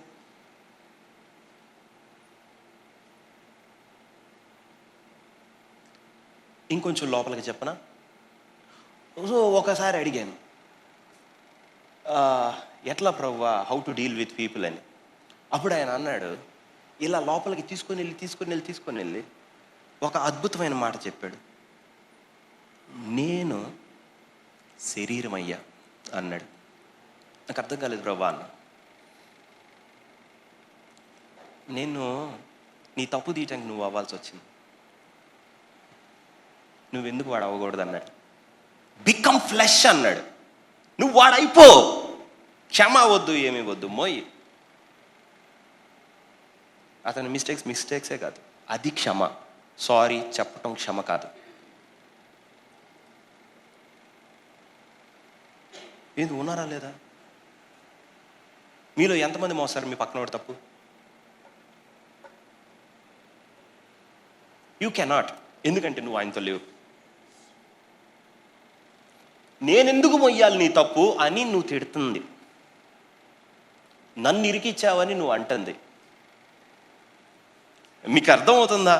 ఇంకొంచెం లోపలికి చెప్పనా? సో ఒకసారి అడిగాను, ఎట్లా ప్రభువా how to deal with people అని. అప్పుడు ఆయన అన్నాడు, ఇలా లోపలికి తీసుకొని వెళ్ళి ఒక అద్భుతమైన మాట చెప్పాడు. నేను శరీరమయ్యా అన్నాడు. నాకు అర్థం కాలేదు ప్రభా అన్న. నేను నీ తప్పు తీయటానికి నువ్వు అవ్వాల్సి వచ్చింది, నువ్వెందుకు వాడు అవ్వకూడదు అన్నాడు. బికమ్ ఫ్లెష్ అన్నాడు. నువ్వు వాడైపో, క్షమ వద్దు, ఏమీ వద్దు, మోయి. అతని మిస్టేక్సే కాదు, అది క్షమ. సారీ చెప్పటం క్షమ కాదు. ఏంది ఉన్నారా లేదా? మీలో ఎంతమంది మోస్తారు మీ పక్కన వాడు తప్పు? యూ కెనాట్, ఎందుకంటే నువ్వు ఆయనతో లేవు. నేనెందుకు మొయ్యాలి నీ తప్పు అని నువ్వు తిడుతుంది, నన్ను ఇరికిచ్చావని నువ్వు అంటుంది. మీకు అర్థమవుతుందా?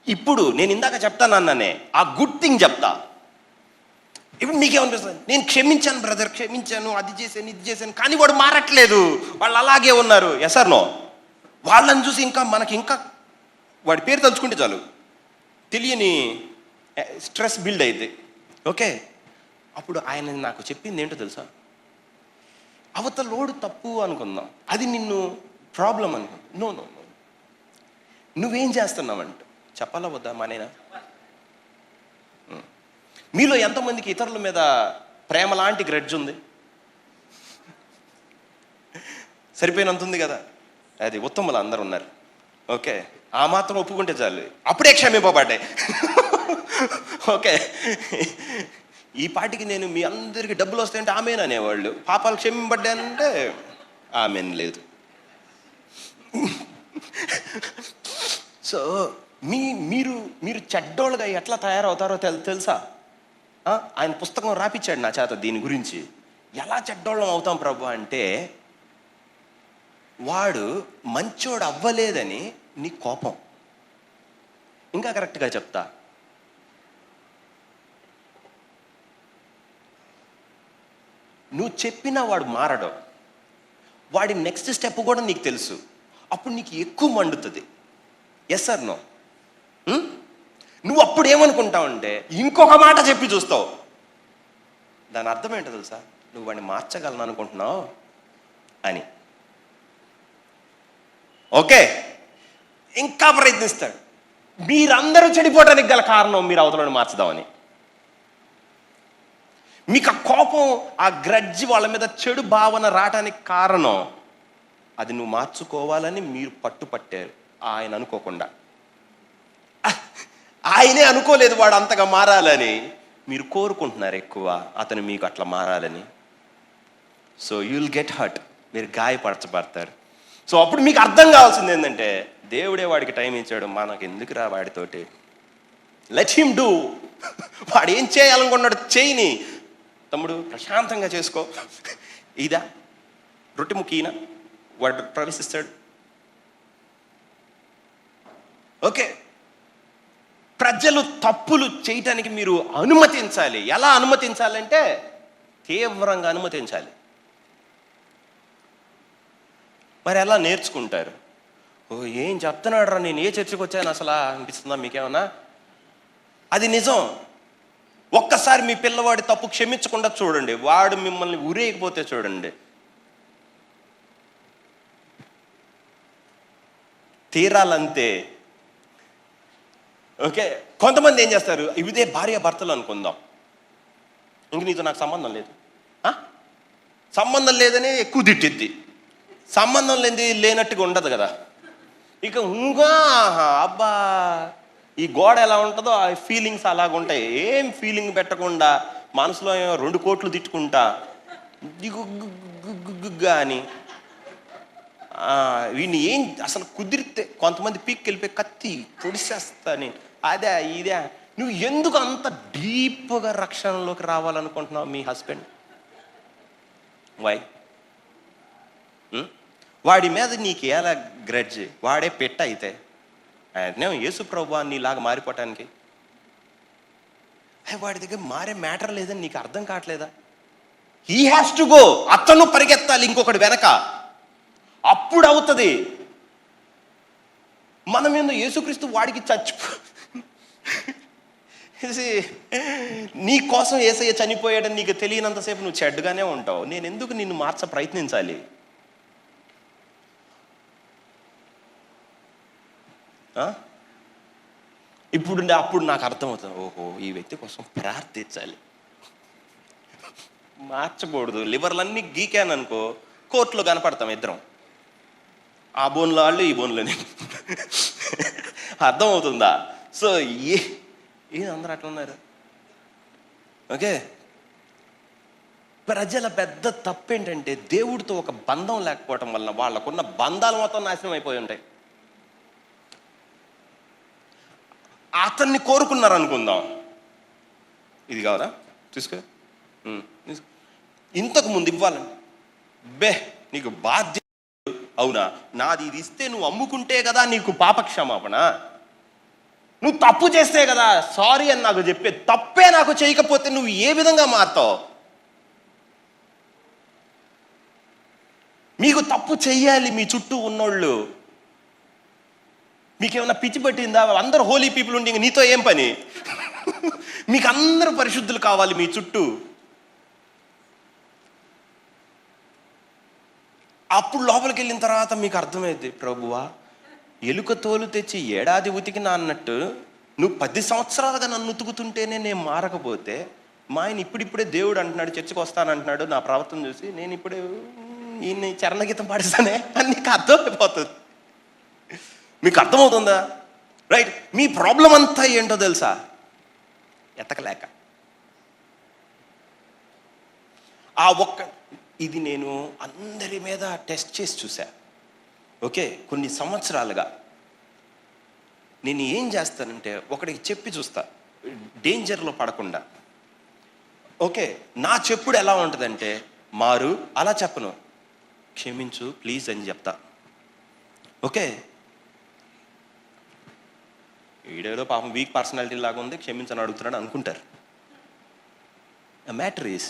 ఇప్పుడు నేను ఇందాక చెప్తానన్నానే ఆ గుడ్ థింగ్ చెప్తా. ఇప్పుడు మీకేమనిపిస్తుంది? నేను క్షమించాను బ్రదర్, క్షమించాను, అది చేశాను, ఇది చేశాను, కానీ వాడు మారట్లేదు, వాళ్ళు అలాగే ఉన్నారు. Yes or no? వాళ్ళని చూసి మనకి ఇంకా వాడి పేరు తలుచుకుంటే చాలు తెలియని స్ట్రెస్ బిల్డ్ అయింది. ఓకే, అప్పుడు ఆయన నాకు చెప్పింది ఏంటో తెలుసా? అవతలోడు తప్పు అనుకుందాం, అది నిన్ను ప్రాబ్లం అనుకుందాం. నో నో నో, నువ్వేం చేస్తున్నావంట చెప్పాలా వద్దా? మానేనా? మీలో ఎంతమందికి ఇతరుల మీద ప్రేమ లాంటి గ్రెడ్జ్ ఉంది? సరిపోయినంత ఉంది కదా. అది ఉత్తములు అందరు ఉన్నారు. ఓకే, ఆ మాత్రం ఒప్పుకుంటే చాలు, అప్పుడే క్షమింపబడ్డాయి. ఓకే, ఈ పాటికి నేను మీ అందరికీ డబ్బులు వస్తాయంటే ఆమెన్ అనేవాళ్ళు, పాపాలు క్షమింపబడ్డానంటే ఆమెన్ లేదు. సో మీరు మీరు చెడ్డోళ్ళుగా ఎట్లా తయారవుతారో తెలుసా? ఆయన పుస్తకం రాపిచ్చాడు నా చేత దీని గురించి. ఎలా చెడ్డోళ్ళం అవుతాం ప్రభు అంటే, వాడు మంచోడు అవ్వలేదని నీ కోపం. ఇంకా కరెక్ట్గా చెప్తా, నువ్వు చెప్పినా వాడు మారడం, వాడి నెక్స్ట్ స్టెప్ కూడా నీకు తెలుసు, అప్పుడు నీకు ఎక్కువ మండుతుంది. Yes or no? నువ్వు అప్పుడు ఏమనుకుంటావంటే ఇంకొక మాట చెప్పి చూస్తావు. దాని అర్థం ఏంటో తెలుసా? నువ్వు వాడిని మార్చగలను అనుకుంటున్నావు అని. ఓకే, ఇంకా ప్రయత్నిస్తాడు. మీరందరూ చెడిపోవడానికి గల కారణం మీరు అవతలను మార్చుదామని. మీకు ఆ కోపం, ఆ గ్రడ్జి, వాళ్ళ మీద చెడు భావన రావడానికి కారణం అది నువ్వు మార్చుకోవాలని మీరు పట్టుపట్టారు. ఆయన అనుకోకుండా, ఆయనే అనుకోలేదు వాడు అంతగా మారాలని, మీరు కోరుకుంటున్నారు ఎక్కువ అతను మీకు అట్లా మారాలని. So you will get hurt, మీరు గాయపరచబడతారు. సో అప్పుడు మీకు అర్థం కావాల్సింది ఏంటంటే, దేవుడే వాడికి టైం ఇచ్చాడు, మనకు ఎందుకురా వాడితోటి, లెట్ హిమ్ డూ. వాడు ఏం చేయాలనుకున్నాడు చేయని. తమ్ముడు ప్రశాంతంగా చేసుకో. ఇదా రొట్టె ముక్కీనా వాడు ప్రవేశిస్తాడు. ఓకే, ప్రజలు తప్పులు చేయటానికి మీరు అనుమతించాలి. ఎలా అనుమతించాలంటే తీవ్రంగా అనుమతించాలి. మరి ఎలా నేర్చుకుంటారు? ఓ ఏం చెప్తున్నాడు రా, నేను ఏ చర్చకు వచ్చాను అసలు అనిపిస్తుందా మీకేమన్నా? అది నిజం. ఒక్కసారి మీ పిల్లవాడి తప్పు క్షమించకుండా చూడండి, వాడు మిమ్మల్ని ఉరేయకపోతే చూడండి, తీరాలంతే. ఓకే, కొంతమంది ఏం చేస్తారు, ఇదే భార్య భర్తలు అనుకుందాం, ఇంక నీతో నాకు సంబంధం లేదు, సంబంధం లేదని ఎక్కువ తిట్టిద్ది. సంబంధం లేనట్టుగా ఉండదు కదా. ఇక ఇంకా అబ్బా, ఈ గోడ ఎలా ఉంటుందో ఆ ఫీలింగ్స్ అలాగుంటాయి. ఏం ఫీలింగ్ పెట్టకుండా మనసులో 2 కోట్లు తిట్టుకుంటా దిగుగ్గుగ్గుగ్గుగ్గా అని. వీడిని ఏం అసలు కుదిరితే కొంతమంది పీక్కి వెళ్ళిపోయి కత్తి పొడిసేస్తాని, అదే ఇదే. నువ్వు ఎందుకు అంత డీప్గా రక్షణలోకి రావాలనుకుంటున్నావు మీ హస్బెండ్? వై? వాడి మీద నీకు ఎలా గ్రడ్జ్? వాడే పెట్ట అయితే ఆయన యేసు ప్రభు నీలాగా మారిపోవటానికి. వాడి దగ్గర మారే మ్యాటర్ లేదని నీకు అర్థం కావట్లేదా? He has to go. అతను పరిగెత్తాలి ఇంకొకటి వెనక, అప్పుడు అవుతుంది. మనం ఏందో యేసుక్రీస్తు వాడికి నీ కోసం యేసయ్య చనిపోయాడని నీకు తెలియనంతసేపు నువ్వు చెడ్డగానే ఉంటావు. నేను ఎందుకు నిన్ను ప్రయత్నించాలి? అప్పుడు నాకు అర్థమవుతుంది, ఓహో ఈ వ్యక్తి కోసం ప్రార్థించాలి, మార్చకూడదు. లివర్లన్నీ గీకాను అనుకో, కోర్టులో కనపడతాం ఇద్దరం, ఆ బోన్లో వాళ్ళు ఈ బోన్లో నేను. అర్థమవుతుందా? సో అందరూ అట్లా ఉన్నారు. ఓకే, ప్రజల పెద్ద తప్పేంటంటే దేవుడితో ఒక బంధం లేకపోవటం వలన వాళ్ళకున్న బంధాలు మొత్తం నాశనం అయిపోయి ఉంటాయి. అతన్ని కోరుకున్నారు అనుకుందాం, ఇది కావాలా తీసుకో, ఇంతకు ముందు ఇవ్వాలండి, నీకు బాధ్యత అవునా, నాది ఇది ఇస్తే నువ్వు అమ్ముకుంటే కదా నీకు పాపక్షమాపణ, నువ్వు తప్పు చేస్తే కదా సారీ అని నాకు చెప్పే, తప్పే నాకు చేయకపోతే నువ్వు ఏ విధంగా మారుతావు? మీకు తప్పు చెయ్యాలి మీ చుట్టూ ఉన్నోళ్ళు. మీకేమన్నా పిచ్చి పట్టిందా? అందరూ హోలీ పీపుల్ ఉండి నీతో ఏం పని? మీకు అందరూ పరిశుద్ధులు కావాలి మీ చుట్టూ. అప్పుడు లోపలికి వెళ్ళిన తర్వాత మీకు అర్థమైంది, ప్రభువా ఎలుక తోలు తెచ్చి ఏడాది ఉతికినా అన్నట్టు నువ్వు 10 సంవత్సరాలుగా నన్ను ఉతుకుతుంటేనే నేను మారకపోతే, మా ఆయన ఇప్పుడిప్పుడే దేవుడు అంటున్నాడు, చర్చకు వస్తానంటున్నాడు, నా ప్రవర్తన చూసి నేను ఇప్పుడే ఈయన్ని చరణ గీతం పాడిస్తానే అని నీకు అర్థమైపోతుంది. మీకు అర్థమవుతుందా? రైట్. మీ ప్రాబ్లం అంతా ఏంటో తెలుసా? ఎతకలేక. ఇది నేను అందరి మీద టెస్ట్ చేసి చూసా. ఓకే, కొన్ని సంవత్సరాలుగా నేను ఏం చేస్తానంటే ఒకడికి చెప్పి చూస్తా, డేంజర్లో పడకుండా. ఓకే, నా చెప్పుడు ఎలా ఉంటుందంటే, మారు అలా చెప్పను, క్షమించు ప్లీజ్ అని చెప్తా. ఓకే, వీడేదో పాపం వీక్ పర్సనాలిటీ లాగా ఉంది, క్షమించని అడుగుతున్నాడు అనుకుంటారు. మ్యాటర్ ఈస్,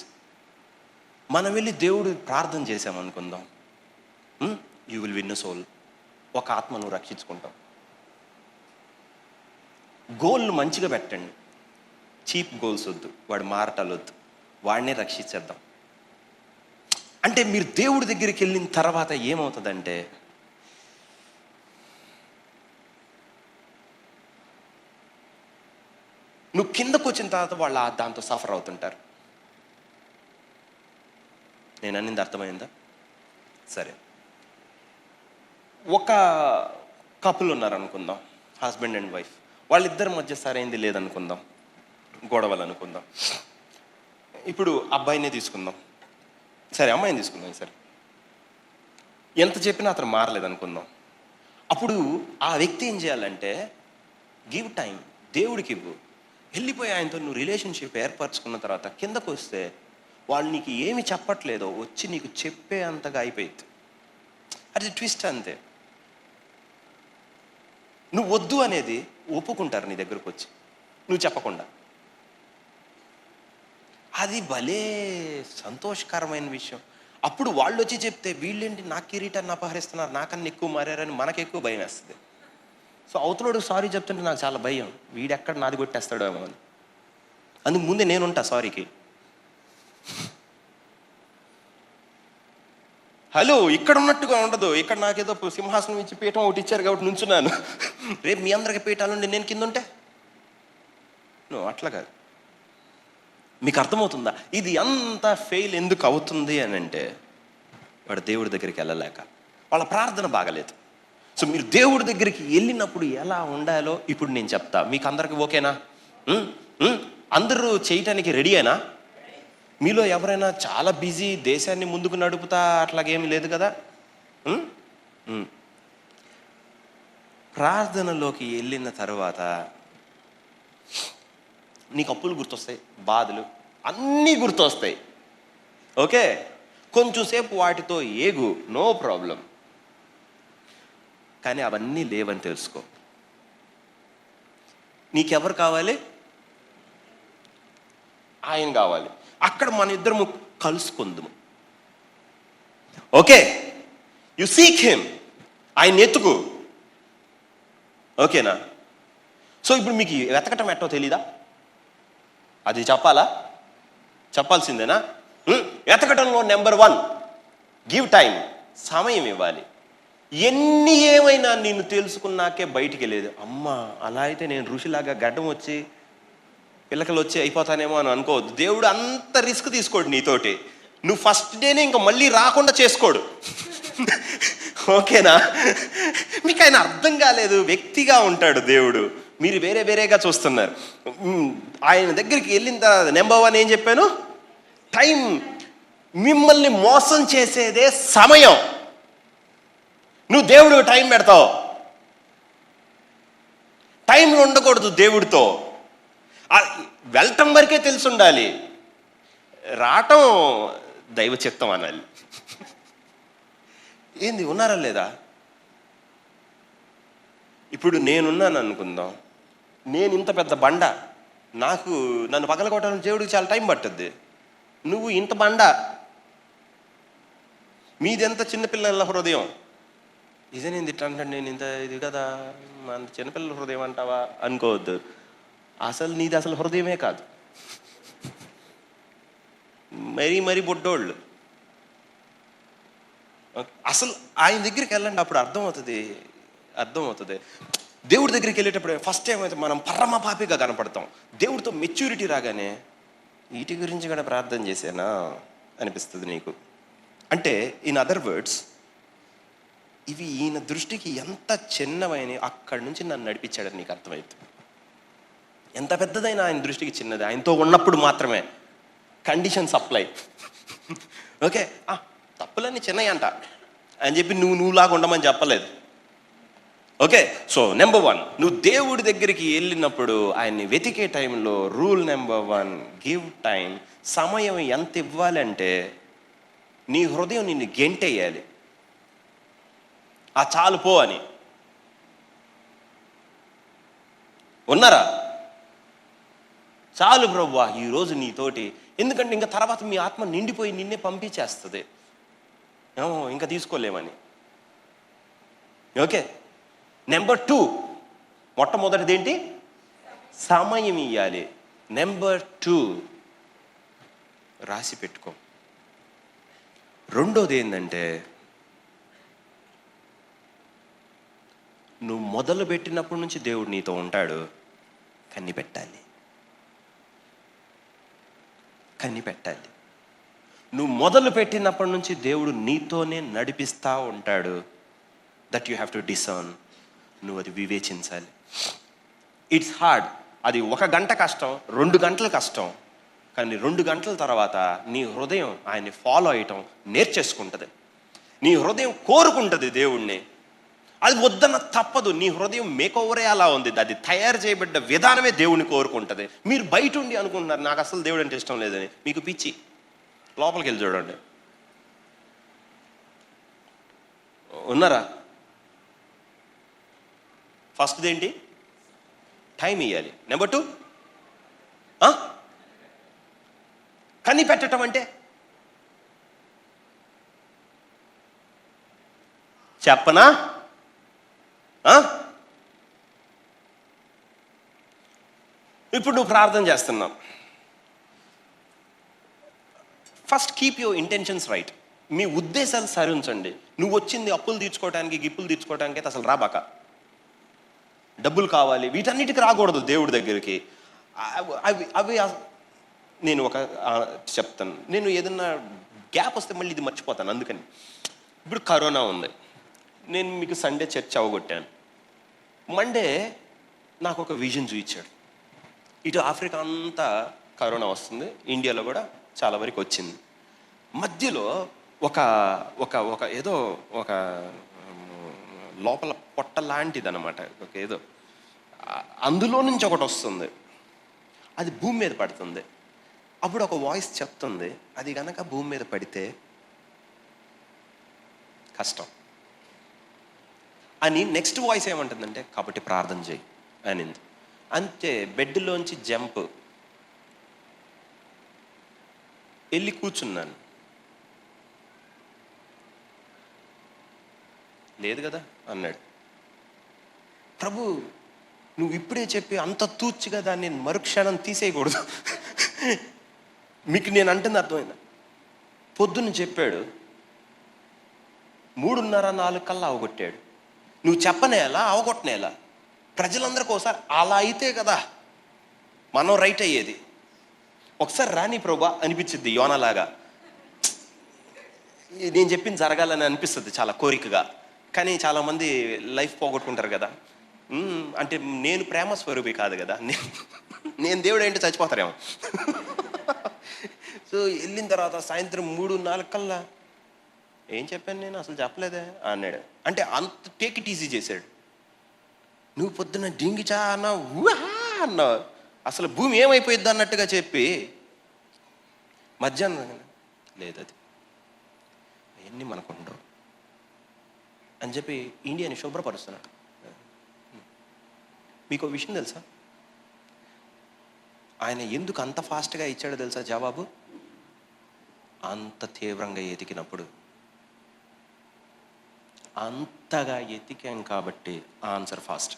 మనం వెళ్ళి దేవుడు ప్రార్థన చేసామనుకుందాం, you will win a soul. ఒక ఆత్మను రక్షించుకుంటాం. గోల్ మంచిగా పెట్టండి, చీప్ గోల్స్ వద్దు, వాడు మారటాలు వద్దు, వాడినే రక్షించేద్దాం. అంటే మీరు దేవుడి దగ్గరికి వెళ్ళిన తర్వాత ఏమవుతుందంటే, నువ్వు కిందకు వచ్చిన తర్వాత వాళ్ళు దాంతో సఫర్ అవుతుంటారు. నేను అన్నింది అర్థమైందా? సరే, ఒక కపుల్ ఉన్నారు అనుకుందాం, హస్బెండ్ అండ్ వైఫ్. వాళ్ళిద్దరి మధ్య సరైంది లేదనుకుందాం, గొడవలు అనుకుందాం. ఇప్పుడు అబ్బాయినే తీసుకుందాం, సరే అమ్మాయిని తీసుకుందాం, సరే ఎంత చెప్పినా అతను మారలేదనుకుందాం. అప్పుడు ఆ వ్యక్తి ఏం చేయాలంటే, గివ్ టైం, దేవుడికి ఇవ్వు. వెళ్ళిపోయి ఆయనతో నువ్వు రిలేషన్షిప్ ఏర్పరచుకున్న తర్వాత కిందకు వస్తే వాళ్ళు నీకు ఏమి చెప్పట్లేదో వచ్చి నీకు చెప్పే అంతగా అయిపోయింది. అది ట్విస్ట్ అంతే. నువ్వు వద్దు అనేది ఒప్పుకుంటారు నీ దగ్గరకు వచ్చి, నువ్వు చెప్పకుండా. అది భలే సంతోషకరమైన విషయం. అప్పుడు వాళ్ళు వచ్చి చెప్తే, వీళ్ళేంటి నా కిరీటాన్ని అపహరిస్తున్నారు, నాకన్నా ఎక్కువ మారారని మనకు ఎక్కువ భయం వేస్తుంది. సో అవతలోడు సారీ చెప్తుంటే నాకు చాలా భయం, వీడెక్కడ నాది కొట్టేస్తాడేమో అని. అందుకు ముందే నేనుంటా సారీకి. హలో, ఇక్కడ ఉన్నట్టుగా ఉండదు, ఇక్కడ నాకేదో సింహాసనం ఇచ్చి పీఠం ఒకటి ఇచ్చారు కాబట్టి నుంచున్నాను, రేపు మీ అందరికి పీఠాలుండి నేను కింద ఉంటే నువ్వు అట్లా కాదు. మీకు అర్థమవుతుందా? ఇది అంత ఫెయిల్ ఎందుకు అవుతుంది అని అంటే, వాడు దేవుడి దగ్గరికి వెళ్ళలేక, వాళ్ళ ప్రార్థన బాగలేదు. సో మీరు దేవుడి దగ్గరికి వెళ్ళినప్పుడు ఎలా ఉండాలో ఇప్పుడు నేను చెప్తా. మీకు అందరికి ఓకేనా? అందరూ చేయటానికి రెడీయేనా? మీలో ఎవరైనా చాలా బిజీ, దేశాన్ని ముందుకు నడుపుతా అట్లాగేమి లేదు కదా? ప్రార్థనలోకి వెళ్ళిన తర్వాత నీకు అప్పులు గుర్తొస్తాయి, బాధలు అన్నీ గుర్తొస్తాయి. ఓకే, కొంచెం సేపు వాటితో ఏగు, నో ప్రాబ్లం. కానీ అవన్నీ లేవని తెలుసుకో. నీకెవరు కావాలి? ఆయన కావాలి. అక్కడ మన ఇద్దరము కలుసుకుందాము. ఓకే, యు సీక్ హిమ్, ఆయన ఎత్తుకు. ఓకేనా? సో ఇప్పుడు మీకు వెతకటం ఎట్టో తెలీదా? అది చెప్పాలా? చెప్పాల్సిందేనా? వెతకటంలో నెంబర్ 1, గివ్ టైం, సమయం ఇవ్వాలి. ఎన్ని ఏమైనా నేను తెలుసుకున్నాకే బయటికి వెళ్ళేది. అమ్మా, అలా అయితే నేను ఋషిలాగా గడ్డం వచ్చి పిల్లకలు వచ్చి అయిపోతానేమో అని అనుకోవద్దు. దేవుడు అంత రిస్క్ తీసుకోడు నీతోటి. నువ్వు ఫస్ట్ డేనే ఇంకా మళ్ళీ రాకుండా చేసుకోడు. ఓకేనా? మీకు ఆయన అర్థం కాలేదు, వ్యక్తిగా ఉంటాడు దేవుడు, మీరు వేరే వేరేగా చూస్తున్నారు. ఆయన దగ్గరికి వెళ్ళిన తర్వాత నెంబర్ 1 ఏం చెప్పాను? టైం. మిమ్మల్ని మోసం చేసేదే సమయం. నువ్వు దేవుడు టైం పెడతావు, టైం ఉండకూడదు దేవుడితో. వెళ్ళటం వరకే తెలిసి ఉండాలి, రావటం దైవ చిత్తం అనాలి. ఏంది, ఉన్నారా లేదా? ఇప్పుడు నేనున్నాను అనుకుందాం, నేను ఇంత పెద్ద బండ, నన్ను పగలగొట్టడానికి దేవుడికి చాలా టైం పట్టుద్ది. నువ్వు ఇంత బండ, మీది ఎంత చిన్నపిల్లల హృదయం. ఇదే నేను ఇట్లా అంటాను, నేను ఇంత ఇది కదా, అంత చిన్నపిల్లల హృదయం అంటావా అనుకోవద్దు. అసలు నీది అసలు హృదయమే కాదు, మరీ బొడ్డోళ్ళు. అసలు ఆయన దగ్గరికి వెళ్ళండి, అప్పుడు అర్థమవుతుంది. దేవుడి దగ్గరికి వెళ్ళేటప్పుడు ఫస్ట్ ఏమైతే మనం పరమ పాపిగా కనపడతాం. దేవుడితో మెచ్యూరిటీ రాగానే వీటి గురించి కూడా ప్రార్థన చేశానా అనిపిస్తుంది నీకు. అంటే ఇన్ అదర్ వర్డ్స్, ఇవి ఈయన దృష్టికి ఎంత చిన్నవని అక్కడి నుంచి నన్ను నడిపించాడని నీకు అర్థమవుతుంది. ఎంత పెద్దదైనా ఆయన దృష్టికి చిన్నది, ఆయనతో ఉన్నప్పుడు మాత్రమే. Condition supply. ఓకే, తప్పులన్నీ చిన్నవి అంట అని చెప్పి నువ్వులాగా ఉండమని చెప్పలేదు. ఓకే, సో నెంబర్ 1, నువ్వు దేవుడి దగ్గరికి వెళ్ళినప్పుడు ఆయన్ని వెతికే టైంలో రూల్ నెంబర్ 1, గివ్ టైం. సమయం ఎంత ఇవ్వాలంటే నీ హృదయం నిన్ను గెంటేయాలి, చాలు పో అని. ఉన్నారా? చాలు ప్రభువా ఈరోజు నీతోటి, ఎందుకంటే ఇంకా తర్వాత మీ ఆత్మ నిండిపోయి నిన్నే పంపించేస్తుంది, ఇంకా తీసుకోలేమని. ఓకే, నెంబర్ 2, మొట్టమొదటిది ఏంటి? సమయం ఇవ్వాలి. నెంబర్ 2, రాసి పెట్టుకో. రెండోది ఏంటంటే, నువ్వు మొదలు పెట్టినప్పటి నుంచి దేవుడు నీతో ఉంటాడు, కనిపెట్టాలి. నువ్వు మొదలు పెట్టినప్పటి నుంచి దేవుడు నీతోనే నడిపిస్తూ ఉంటాడు. That you have to discern. నువ్వు అది వివేచించాలి. It's hard. అది 1 గంట కష్టం, 2 గంటలు కష్టం, కానీ 2 గంటల తర్వాత నీ హృదయం ఆయన్ని ఫాలో అయ్యటం నేర్చేసుకుంటుంది. నీ హృదయం కోరుకుంటుంది దేవుణ్ణి. అది వద్దన్న తప్పదు. నీ హృదయం మేకోవరే అలా ఉంది, అది తయారు చేయబడ్డ విధానమే దేవుని కోరుకుంటుంది. మీరు బయట ఉండి అనుకుంటున్నారు నాకు అసలు దేవుడు అంటే ఇష్టం లేదని, మీకు పిచ్చి. లోపలికి వెళ్ళి చూడండి. ఉన్నారా? ఫస్ట్ది ఏంటి? టైం ఇవ్వాలి. నెంబర్ 2, కనిపెట్టడం అంటే చెప్పనా? ఇప్పుడు నువ్వు ప్రార్థన చేస్తున్నావు. First keep your intentions right. మీ ఉద్దేశాలు సరి ఉంచండి. నువ్వు వచ్చింది అప్పులు తీర్చుకోవడానికి, గిప్పులు తీర్చుకోవడానికి అయితే అసలు రాబాక. డబ్బులు కావాలి, వీటన్నిటికి రాకూడదు దేవుడి దగ్గరికి. అవి నేను చెప్తాను. నేను ఏదన్నా గ్యాప్ వస్తే మళ్ళీ ఇది మర్చిపోతాను. అందుకని ఇప్పుడు కరోనా ఉంది, నేను మీకు సండే చర్చ్ అవగొట్టాను. మండే నాకు ఒక విజన్ చూపించాడు. ఇటు ఆఫ్రికా అంతా కరోనా వస్తుంది, ఇండియాలో కూడా చాలా వరకు వచ్చింది. మధ్యలో ఒక ఒక ఒక ఏదో ఒక లోపల పొట్ట లాంటిది అనమాట, ఒక ఏదో అందులో నుంచి ఒకటి వస్తుంది, అది భూమి మీద పడుతుంది. అప్పుడు ఒక వాయిస్ చెప్తుంది, అది కనుక భూమి మీద పడితే కష్టం అని. నెక్స్ట్ వాయిస్ ఏమంటుందంటే కాబట్టి ప్రార్థన చేయి అనింది. అంతే, బెడ్లోంచి జంప్ వెళ్ళి కూర్చున్నాను. లేదు కదా అన్నాడు. ప్రభు నువ్వు ఇప్పుడే చెప్పి అంత తూచిగా దాన్ని మరుక్షణం తీసేయకూడదు. మీకు నేను అంటుంది అర్థమైందా? పొద్దున్న చెప్పాడు, 3:30-4 కల్లా అవగొట్టాడు. నువ్వు చెప్పనేలా, అవగొట్టనేలా? ప్రజలందరికీ ఒకసారి అలా అయితే కదా మనం రైట్ అయ్యేది. ఒకసారి రాని ప్రభా అనిపించింది యోనలాగా. నేను చెప్పింది జరగాలని అనిపిస్తుంది చాలా కోరికగా, కానీ చాలామంది లైఫ్ పోగొట్టుకుంటారు కదా. అంటే నేను ప్రేమ స్వరూపి కాదు కదా, నేను దేవుడు ఏంటి చచ్చిపోతారేమో. సో వెళ్ళిన తర్వాత సాయంత్రం 3-4 కల్లా ఏం చెప్పాను నేను, అసలు చెప్పలేదే అన్నాడు. అంటే అంత టేక్ ఇట్ ఈజీ చేశాడు. నువ్వు పొద్దున్న డింగిచా అన్నావు, ఊహా అన్నావు, అసలు భూమి ఏమైపోయిద్ది అన్నట్టుగా చెప్పి మధ్యాహ్నం లేదు అది అవన్నీ మనకు ఉండవు అని చెప్పి ఇండియాని శుభ్రపరుస్తున్నాడు. మీకు విషయం తెలుసా, ఆయన ఎందుకు అంత ఫాస్ట్గా ఇచ్చాడో తెలుసా జవాబు? అంత తీవ్రంగా ఎతికినప్పుడు, అంతగా ఎతికాం కాబట్టి ఆన్సర్ ఫాస్ట్.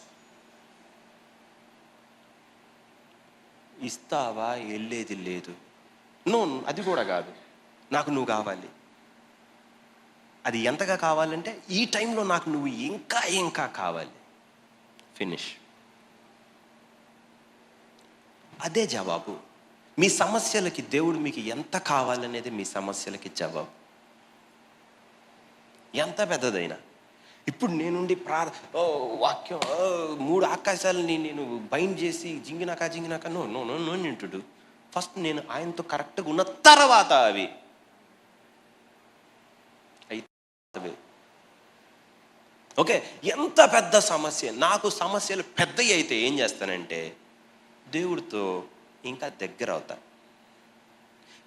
ఇస్తావా, వెళ్ళేది లేదు. నో, అది కూడా కాదు, నాకు నువ్వు కావాలి. అది ఎంతగా కావాలంటే ఈ టైంలో నాకు నువ్వు ఇంకా ఇంకా కావాలి. ఫినిష్. అదే జవాబు. మీ సమస్యలకి దేవుడు మీకు ఎంత కావాలనేది మీ సమస్యలకి జవాబు. ఎంత పెద్దదైనా. ఇప్పుడు నేనుండి వాక్యం 3 ఆకాశాలని నేను బైండ్ చేసి జింగినాక నో నో నో నో నింటుడు. ఫస్ట్ నేను ఆయనతో కరెక్ట్గా ఉన్న తర్వాత అవి అయితే. ఓకే, ఎంత పెద్ద సమస్య, నాకు సమస్యలు పెద్దవి అయితే ఏం చేస్తానంటే దేవుడితో ఇంకా దగ్గర అవుతా.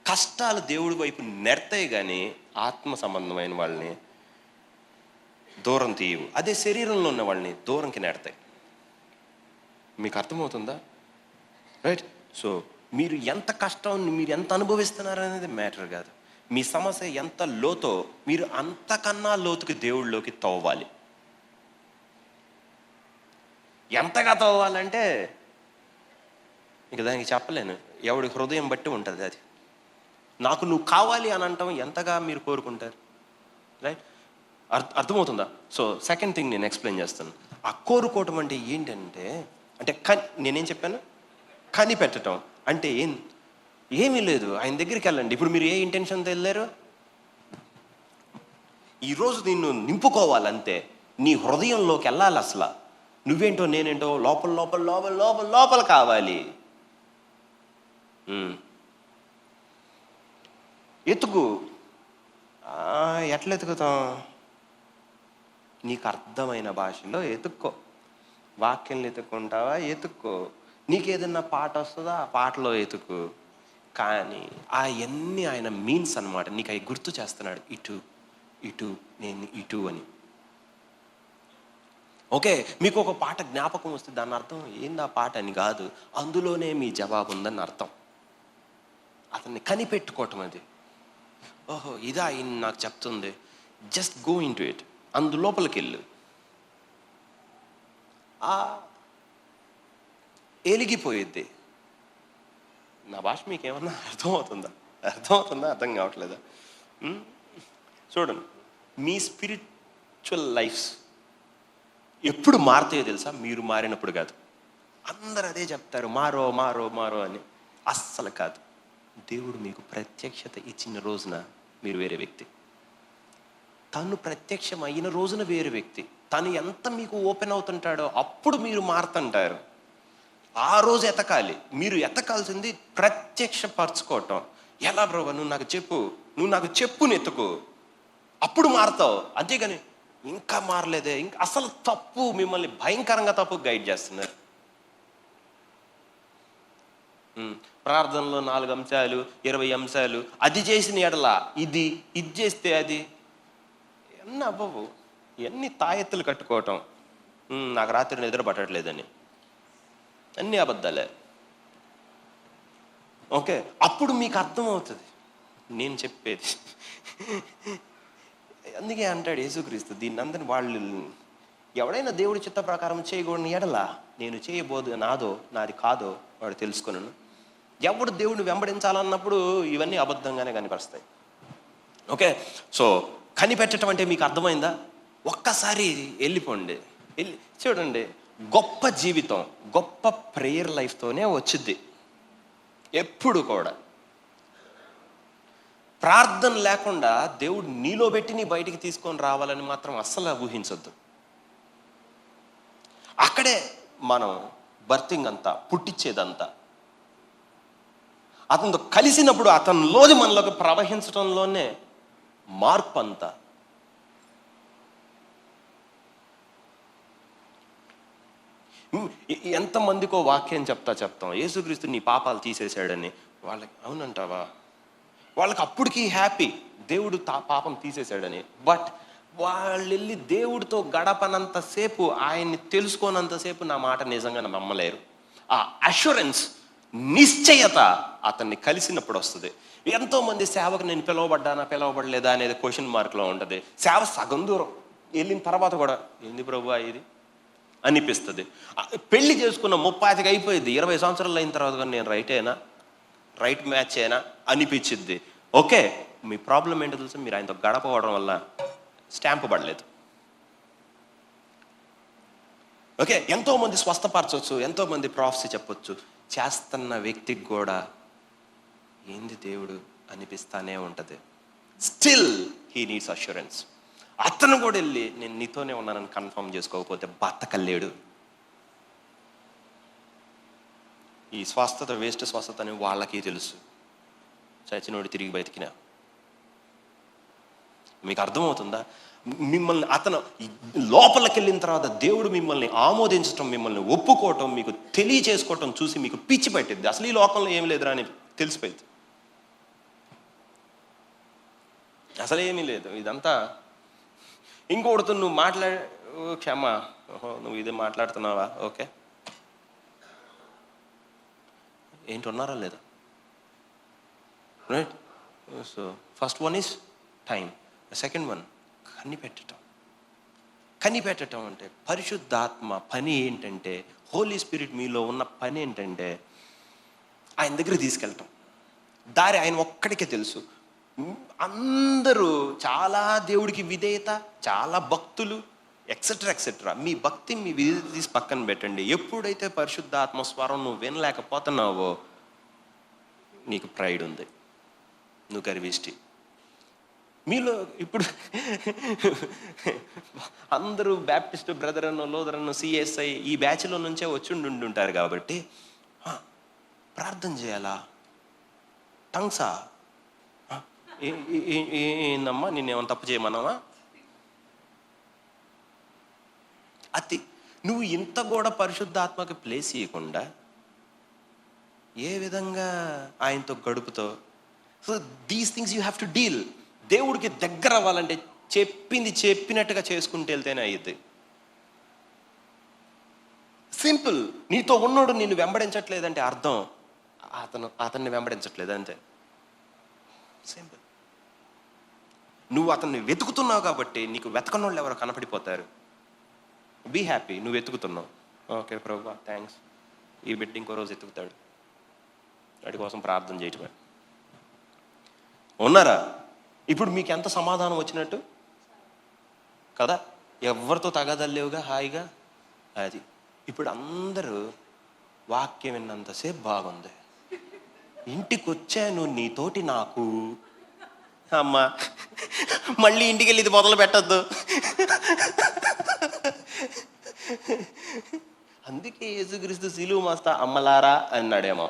కష్టాలు దేవుడి వైపు నెడతాయి కానీ ఆత్మ సంబంధమైన వాళ్ళని దూరం తీయవు. అదే శరీరంలో ఉన్న వాళ్ళని దూరంకి నెడతాయి. మీకు అర్థమవుతుందా? రైట్. సో మీరు ఎంత కష్టం, మీరు ఎంత అనుభవిస్తున్నారు అనేది మ్యాటర్ కాదు. మీ సమస్య ఎంత లోతో మీరు అంతకన్నా లోతుకి దేవుళ్ళలోకి తవ్వాలి. ఎంతగా తవ్వాలంటే ఇక దానికి చెప్పలేను. ఎవడి హృదయం బట్టి ఉంటుంది అది. నాకు నువ్వు కావాలి అని అంటాం ఎంతగా మీరు కోరుకుంటారు. రైట్, అర్థమవుతుందా? సో సెకండ్ థింగ్ నేను ఎక్స్ప్లెయిన్ చేస్తాను. ఆ కోరుకోవటం అంటే ఏంటంటే, అంటే నేనేం చెప్పాను, కనిపెట్టడం అంటే ఏమీ లేదు. ఆయన దగ్గరికి వెళ్ళండి. ఇప్పుడు మీరు ఏ ఇంటెన్షన్తో వెళ్ళారు, ఈరోజు నిన్ను నింపుకోవాలంతే. నీ హృదయంలోకి వెళ్ళాలి. అసలు నువ్వేంటో నేనేంటో లోపల లోపల లోపల లోపల లోపల కావాలి. ఎతుకు. ఎట్లా ఎతుకుతాం? నీకు అర్థమైన భాషలో ఎతుక్కో. వాక్యంలో ఎత్తుక్కుంటావా? ఎతుక్కో. నీకు ఏదన్నా పాట వస్తుందా? ఆ పాటలో ఎతుకు. కానీ అవన్నీ ఆయన మీన్స్ అన్నమాట. నీకు అవి గుర్తు చేస్తున్నాడు. ఇటు ఇటు నేను ఇటు అని. ఓకే, మీకు ఒక పాట జ్ఞాపకం వస్తే దాని అర్థం ఏంది ఆ పాట అని కాదు, అందులోనే మీ జవాబు ఉందని అర్థం. అతన్ని కనిపెట్టుకోవటం అది. ఓహో ఇదా ఆయన నాకు చెప్తుంది. Just go into it. అందులోపలికి వెళ్ళు. ఎలిగిపోయిద్ది. నా భాష మీకు ఏమన్నా అర్థమవుతుందా? అర్థం కావట్లేదా? చూడండి, మీ స్పిరిచువల్ లైఫ్స్ ఎప్పుడు మారుతాయో తెలుసా? మీరు మారినప్పుడు కాదు. అందరూ అదే చెప్తారు, మారో మారో మారో అని. అస్సలు కాదు. దేవుడు మీకు ప్రత్యక్షత ఇచ్చిన రోజున మీరు వేరే వ్యక్తి. తను ప్రత్యక్షం అయిన రోజున వేరే వ్యక్తి. తను ఎంత మీకు ఓపెన్ అవుతుంటాడో అప్పుడు మీరు మారుతుంటారు. ఆ రోజు ఎతకాలి. మీరు ఎతకాల్సింది ప్రత్యక్షపరచుకోవటం. ఎలా బ్రోవా, నువ్వు నాకు చెప్పు నెత్తుకు, అప్పుడు మారుతావు. అంతేగాని ఇంకా మారలేదే, ఇంకా అసలు తప్పు, మిమ్మల్ని భయంకరంగా తప్పు గైడ్ చేస్తున్నారు. ప్రార్థనలో 4 అంశాలు 20 అంశాలు, అది చేసిన ఎడల ఇది చేస్తే అది, ఎన్ని అవ్వవు. ఎన్ని తాయెత్తులు కట్టుకోవటం, నాకు రాత్రి నిద్ర పట్టట్లేదని, అన్ని అబద్ధాలే. ఓకే, అప్పుడు మీకు అర్థమవుతుంది నేను చెప్పేది. అందుకే అంటాడు యేసుక్రీస్తు, దీన్ని అందరిని వాళ్ళు ఎవడైనా దేవుడి చిత్త ప్రకారం చేయకూడని ఎడలా నేను చేయబోదు నాది కాదో వాడు తెలుసుకున్నాను. ఎవడు దేవుడిని వెంబడించాలన్నప్పుడు ఇవన్నీ అబద్ధంగానే కనిపిస్తాయి. ఓకే, సో కనిపెట్టడం అంటే మీకు అర్థమైందా? ఒక్కసారి వెళ్ళిపోండి, చూడండి. గొప్ప జీవితం గొప్ప ప్రేయర్ లైఫ్తోనే వచ్చింది. ఎప్పుడు కూడా ప్రార్థన లేకుండా దేవుడు నీలో పెట్టి నీ బయటికి తీసుకొని రావాలని మాత్రం అస్సలు ఊహించొద్దు. అక్కడే మనం బర్తింగ్ అంతా, పుట్టించేదంతా అతనితో కలిసినప్పుడు అతనిలోని మనలోకి ప్రవహించడంలోనే మార్పు అంతా. ఎంతమందికో వాక్యం చెప్తాం, యేసుక్రీస్తు నీ పాపాలు తీసేశాడని. వాళ్ళకి అవునంటావా? వాళ్ళకి అప్పటికి హ్యాపీ, దేవుడు పాపం తీసేశాడని. బట్ వాళ్ళు వెళ్ళి దేవుడితో గడపనంతసేపు, ఆయన్ని తెలుసుకోనంతసేపు నా మాట నిజంగా నమ్మలేరు. ఆ అష్యూరెన్స్, నిశ్చయత అతన్ని కలిసినప్పుడు వస్తుంది. ఎంతోమంది సేవకు నేను పిలవబడలేదా అనేది క్వశ్చన్ మార్క్లో ఉంటుంది. సేవ సగం దూరం వెళ్ళిన తర్వాత కూడా ఏంది ప్రభువా ఇది అనిపిస్తుంది. పెళ్లి చేసుకున్న 35 అయిపోయింది, 20 సంవత్సరాలు అయిన తర్వాత కానీ నేను రైట్ మ్యాచ్ అయినా అనిపించింది. ఓకే, మీ ప్రాబ్లం ఏంటో తెలుసా? మీరు ఆయనతో గడపవడం వల్ల స్టాంపు పడలేదు. ఓకే, ఎంతోమంది స్వస్థపరచవచ్చు, ఎంతోమంది ప్రాఫెసీ చెప్పొచ్చు, చేస్తున్న వ్యక్తికి కూడా ఏంది దేవుడు అనిపిస్తానే ఉంటుంది. Still he needs assurance. అతను కూడా వెళ్ళి నేను నీతోనే ఉన్నానని కన్ఫర్మ్ చేసుకోకపోతే బతకలేడు. ఈ స్వస్థత వేస్ట్ స్వస్థత అని వాళ్ళకి తెలుసు. చచ్చినోడు తిరిగి బతికినా. మీకు అర్థమవుతుందా? మిమ్మల్ని అతను లోపలికి వెళ్ళిన తర్వాత దేవుడు మిమ్మల్ని ఆమోదించటం, మిమ్మల్ని ఒప్పుకోవటం, మీకు తెలియచేసుకోవటం చూసి మీకు పిచ్చి పట్టిద్ది. అసలు ఈ లోకంలో ఏమి లేదురా అని తెలిసిపోయింది. అసలు ఏమీ లేదు, ఇదంతా ఇంకొకటితో నువ్వు క్షమ, నువ్వు ఇదే మాట్లాడుతున్నావా, ఓకే, ఏంటి ఉన్నారా లేదా, right? So first one is time. Second one కనిపెట్టడం అంటే పరిశుద్ధాత్మ పని ఏంటంటే, హోలీ స్పిరిట్ మీలో ఉన్న పని ఏంటంటే ఆయన దగ్గర తీసుకెళ్ళటం. దారి ఆయన ఒక్కడికే తెలుసు. అందరూ చాలా దేవుడికి విధేయత, చాలా భక్తులు, ఎక్సెట్రా ఎక్సెట్రా. మీ భక్తి మీ విధేయత తీసి పక్కన పెట్టండి. ఎప్పుడైతే పరిశుద్ధాత్మ స్వరం నువ్వు వినలేకపోతున్నావో నీకు ప్రైడ్ ఉంది, నువ్వు గర్విష్టి. మీలో ఇప్పుడు అందరూ బ్యాప్టిస్ట్ బ్రదర్ అన్నో లోదర్ అన్నో సిఎస్ఐ ఈ బ్యాచ్లో నుంచే వచ్చి ఉంటుంటారు కాబట్టి ప్రార్థన చేయాలా, టంగ్సా, ఏందమ్మా నిన్నేమన్నా తప్పు చేయమన్నావా, అతి నువ్వు ఇంత కూడా పరిశుద్ధాత్మకి ప్లేస్ ఇవ్వకుండా ఏ విధంగా ఆయనతో గడుపుతో. So these things you have to deal. దేవుడికి దగ్గర అవ్వాలంటే చెప్పింది చెప్పినట్టుగా చేసుకుంటూ వెళ్తేనే అయ్యింది. సింపుల్. నీతో ఉన్నోడు నిన్ను వెంబడించట్లేదంటే అర్థం అతన్ని వెంబడించట్లేదు, అంతే. సింపుల్. నువ్వు అతన్ని వెతుకుతున్నావు కాబట్టి నీకు వెతకనోళ్ళు ఎవరో కనపడిపోతారు. బీ హ్యాపీ, నువ్వు వెతుకుతున్నావు. ఓకే ప్రభువా థ్యాంక్స్, ఈ బిడ్డ ఇంకో రోజు వెతుకుతాడు, వాడి కోసం ప్రార్థన చేయటమే. ఉన్నారా? ఇప్పుడు మీకు ఎంత సమాధానం వచ్చినట్టు కదా, ఎవరితో తగాదల్లేవుగా, హాయిగా. అది ఇప్పుడు అందరూ వాక్యం విన్నంతసేపు బాగుంది, ఇంటికి వచ్చాను నీతోటి నాకు అమ్మా, మళ్ళీ ఇంటికి వెళ్ళి ఇది మొదలు పెట్టద్దు. అందుకే యేసుక్రీస్తు సిలువ మోస్తా అమ్మలారా అన్నాడేమో.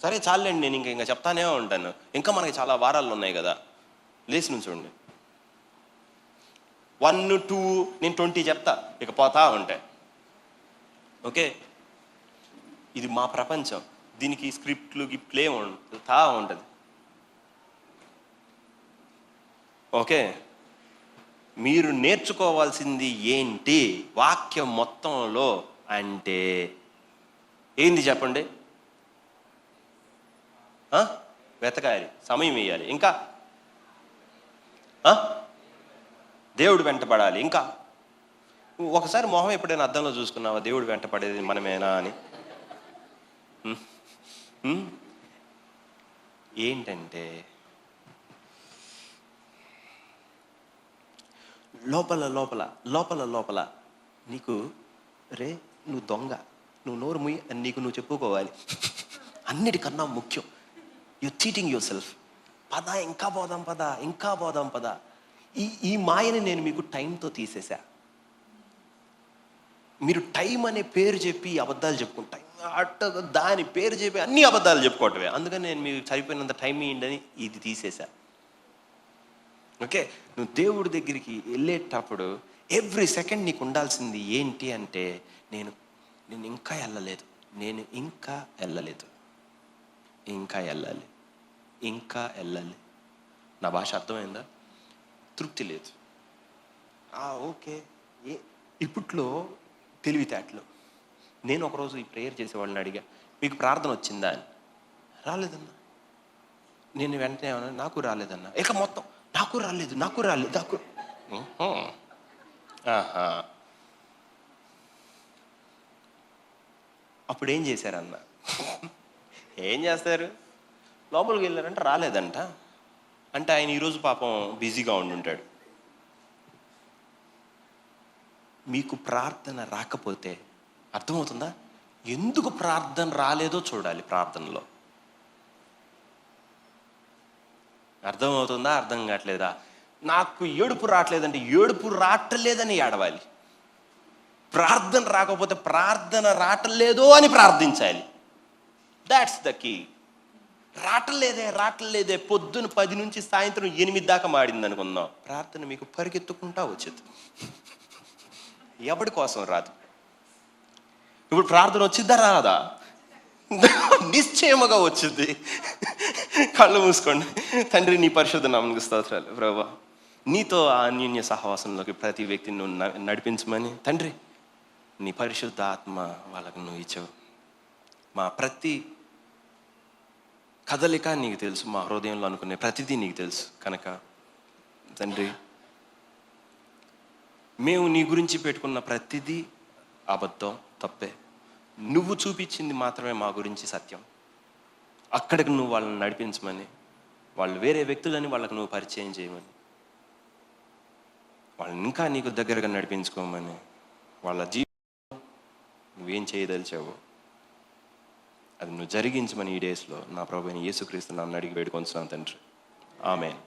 సరే చాలండి, నేను ఇంకా చెప్తానే ఉంటాను. ఇంకా మనకి చాలా వారాలు ఉన్నాయి కదా. లేచి నుంచి చూడండి, 1, 2 నేను 20 చెప్తా, ఇక పోతా ఉంటాయి. ఓకే, ఇది మా ప్రపంచం, దీనికి స్క్రిప్ట్లు గిప్ట్లే ఉంటుంది. ఓకే, మీరు నేర్చుకోవాల్సింది ఏంటి వాక్యం మొత్తంలో అంటే ఏంది చెప్పండి? వెతకాలి, సమయం వేయాలి, ఇంకా దేవుడు వెంటపడాలి. ఇంకా ఒకసారి మొహం ఎప్పుడైనా అద్దంలో చూసుకున్నావా, దేవుడు వెంటపడేది మనమేనా అని? ఏంటంటే లోపల లోపల లోపల లోపల నీకు రే నువ్వు దొంగ, నువ్వు నోరు ముయ్యి అని నీకు నువ్వు చెప్పుకోవాలి. అన్నిటికన్నా ముఖ్యం, యు చీటింగ్ యువర్ సెల్ఫ్. ఇంకా పోదాం పద. ఈ మాయని నేను మీకు టైంతో తీసేసా. మీరు టైం అనే పేరు చెప్పి అబద్ధాలు చెప్పుకుంటాయి, దాని పేరు చెప్పి అన్ని అబద్ధాలు చెప్పుకోవటమే. అందుకని నేను మీకు సరిపోయినంత టైం ఇయ్యండి ఇది తీసేసా. ఓకే, నువ్వు దేవుడి దగ్గరికి వెళ్ళేటప్పుడు ఎవ్రీ సెకండ్ నీకు ఉండాల్సింది ఏంటి అంటే, నేను ఇంకా వెళ్ళలేదు, ఇంకా వెళ్ళాలి. నా భాష అర్థమైందా? తృప్తి లేదు. ఓకే, ఇప్పట్లో తెలివితేటలు. నేను ఒకరోజు ఈ ప్రేయర్ చేసేవాళ్ళని అడిగా, మీకు ప్రార్థన వచ్చిందా అని. రాలేదన్నా. నేను వెంటనే నాకు రాలేదన్నా. ఇక మొత్తం నాకు రాలేదు. అప్పుడు ఏం చేశారన్న? ఏం చేస్తారు, లోపలికి వెళ్ళారంటే రాలేదంట. అంటే ఆయన ఈరోజు పాపం బిజీగా ఉండుంటాడు. మీకు ప్రార్థన రాకపోతే అర్థమవుతుందా? ఎందుకు ప్రార్థన రాలేదో చూడాలి ప్రార్థనలో. అర్థమవుతుందా? అర్థం కావట్లేదా? నాకు ఏడుపు రావట్లేదంటే ఏడుపు రావట్లేదని ఏడవాలి. ప్రార్థన రాకపోతే ప్రార్థన రావట్లేదో అని ప్రార్థించాలి. That's the key. రావట్లేదే పొద్దున 10 నుంచి సాయంత్రం 8 దాకా మాడింది అనుకుందాం, ప్రార్థన మీకు పరిగెత్తుకుంటా వచ్చేది. ఎవడి కోసం రాదు. ఇప్పుడు ప్రార్థన వచ్చిద్దా రాదా? నిశ్చయముగా వచ్చింది. కళ్ళు మూసుకోండి. తండ్రి, నీ పరిశుద్ధ నామమునకు స్తోత్రాలు. ప్రభువా, నీతో ఆ అన్యోన్య సహవాసంలోకి ప్రతి వ్యక్తిని నువ్వు నడిపించమని తండ్రి, నీ పరిశుద్ధ ఆత్మ వాళ్ళకు నువ్వు ఇచ్చావు. మా ప్రతి కదలిక నీకు తెలుసు, మా హృదయంలో అనుకునే ప్రతిదీ నీకు తెలుసు కనుక తండ్రి, మేము నీ గురించి పెట్టుకున్న ప్రతిదీ అబద్ధం, తప్పే. నువ్వు చూపించింది మాత్రమే మా గురించి సత్యం. అక్కడికి నువ్వు వాళ్ళని నడిపించమని, వాళ్ళు వేరే వ్యక్తులని వాళ్ళకు నువ్వు పరిచయం చేయమని, వాళ్ళని ఇంకా నీకు దగ్గరగా నడిపించుకోమని, వాళ్ళ జీవితం నువ్వేం చేయదలిచావు అది నువ్వు జరిగించమని ఈ డేస్లో నా ప్రభువైన యేసుక్రీస్తు నామమున అడిగి వేడుకొంచున్నాను తండ్రి. ఆమేన్.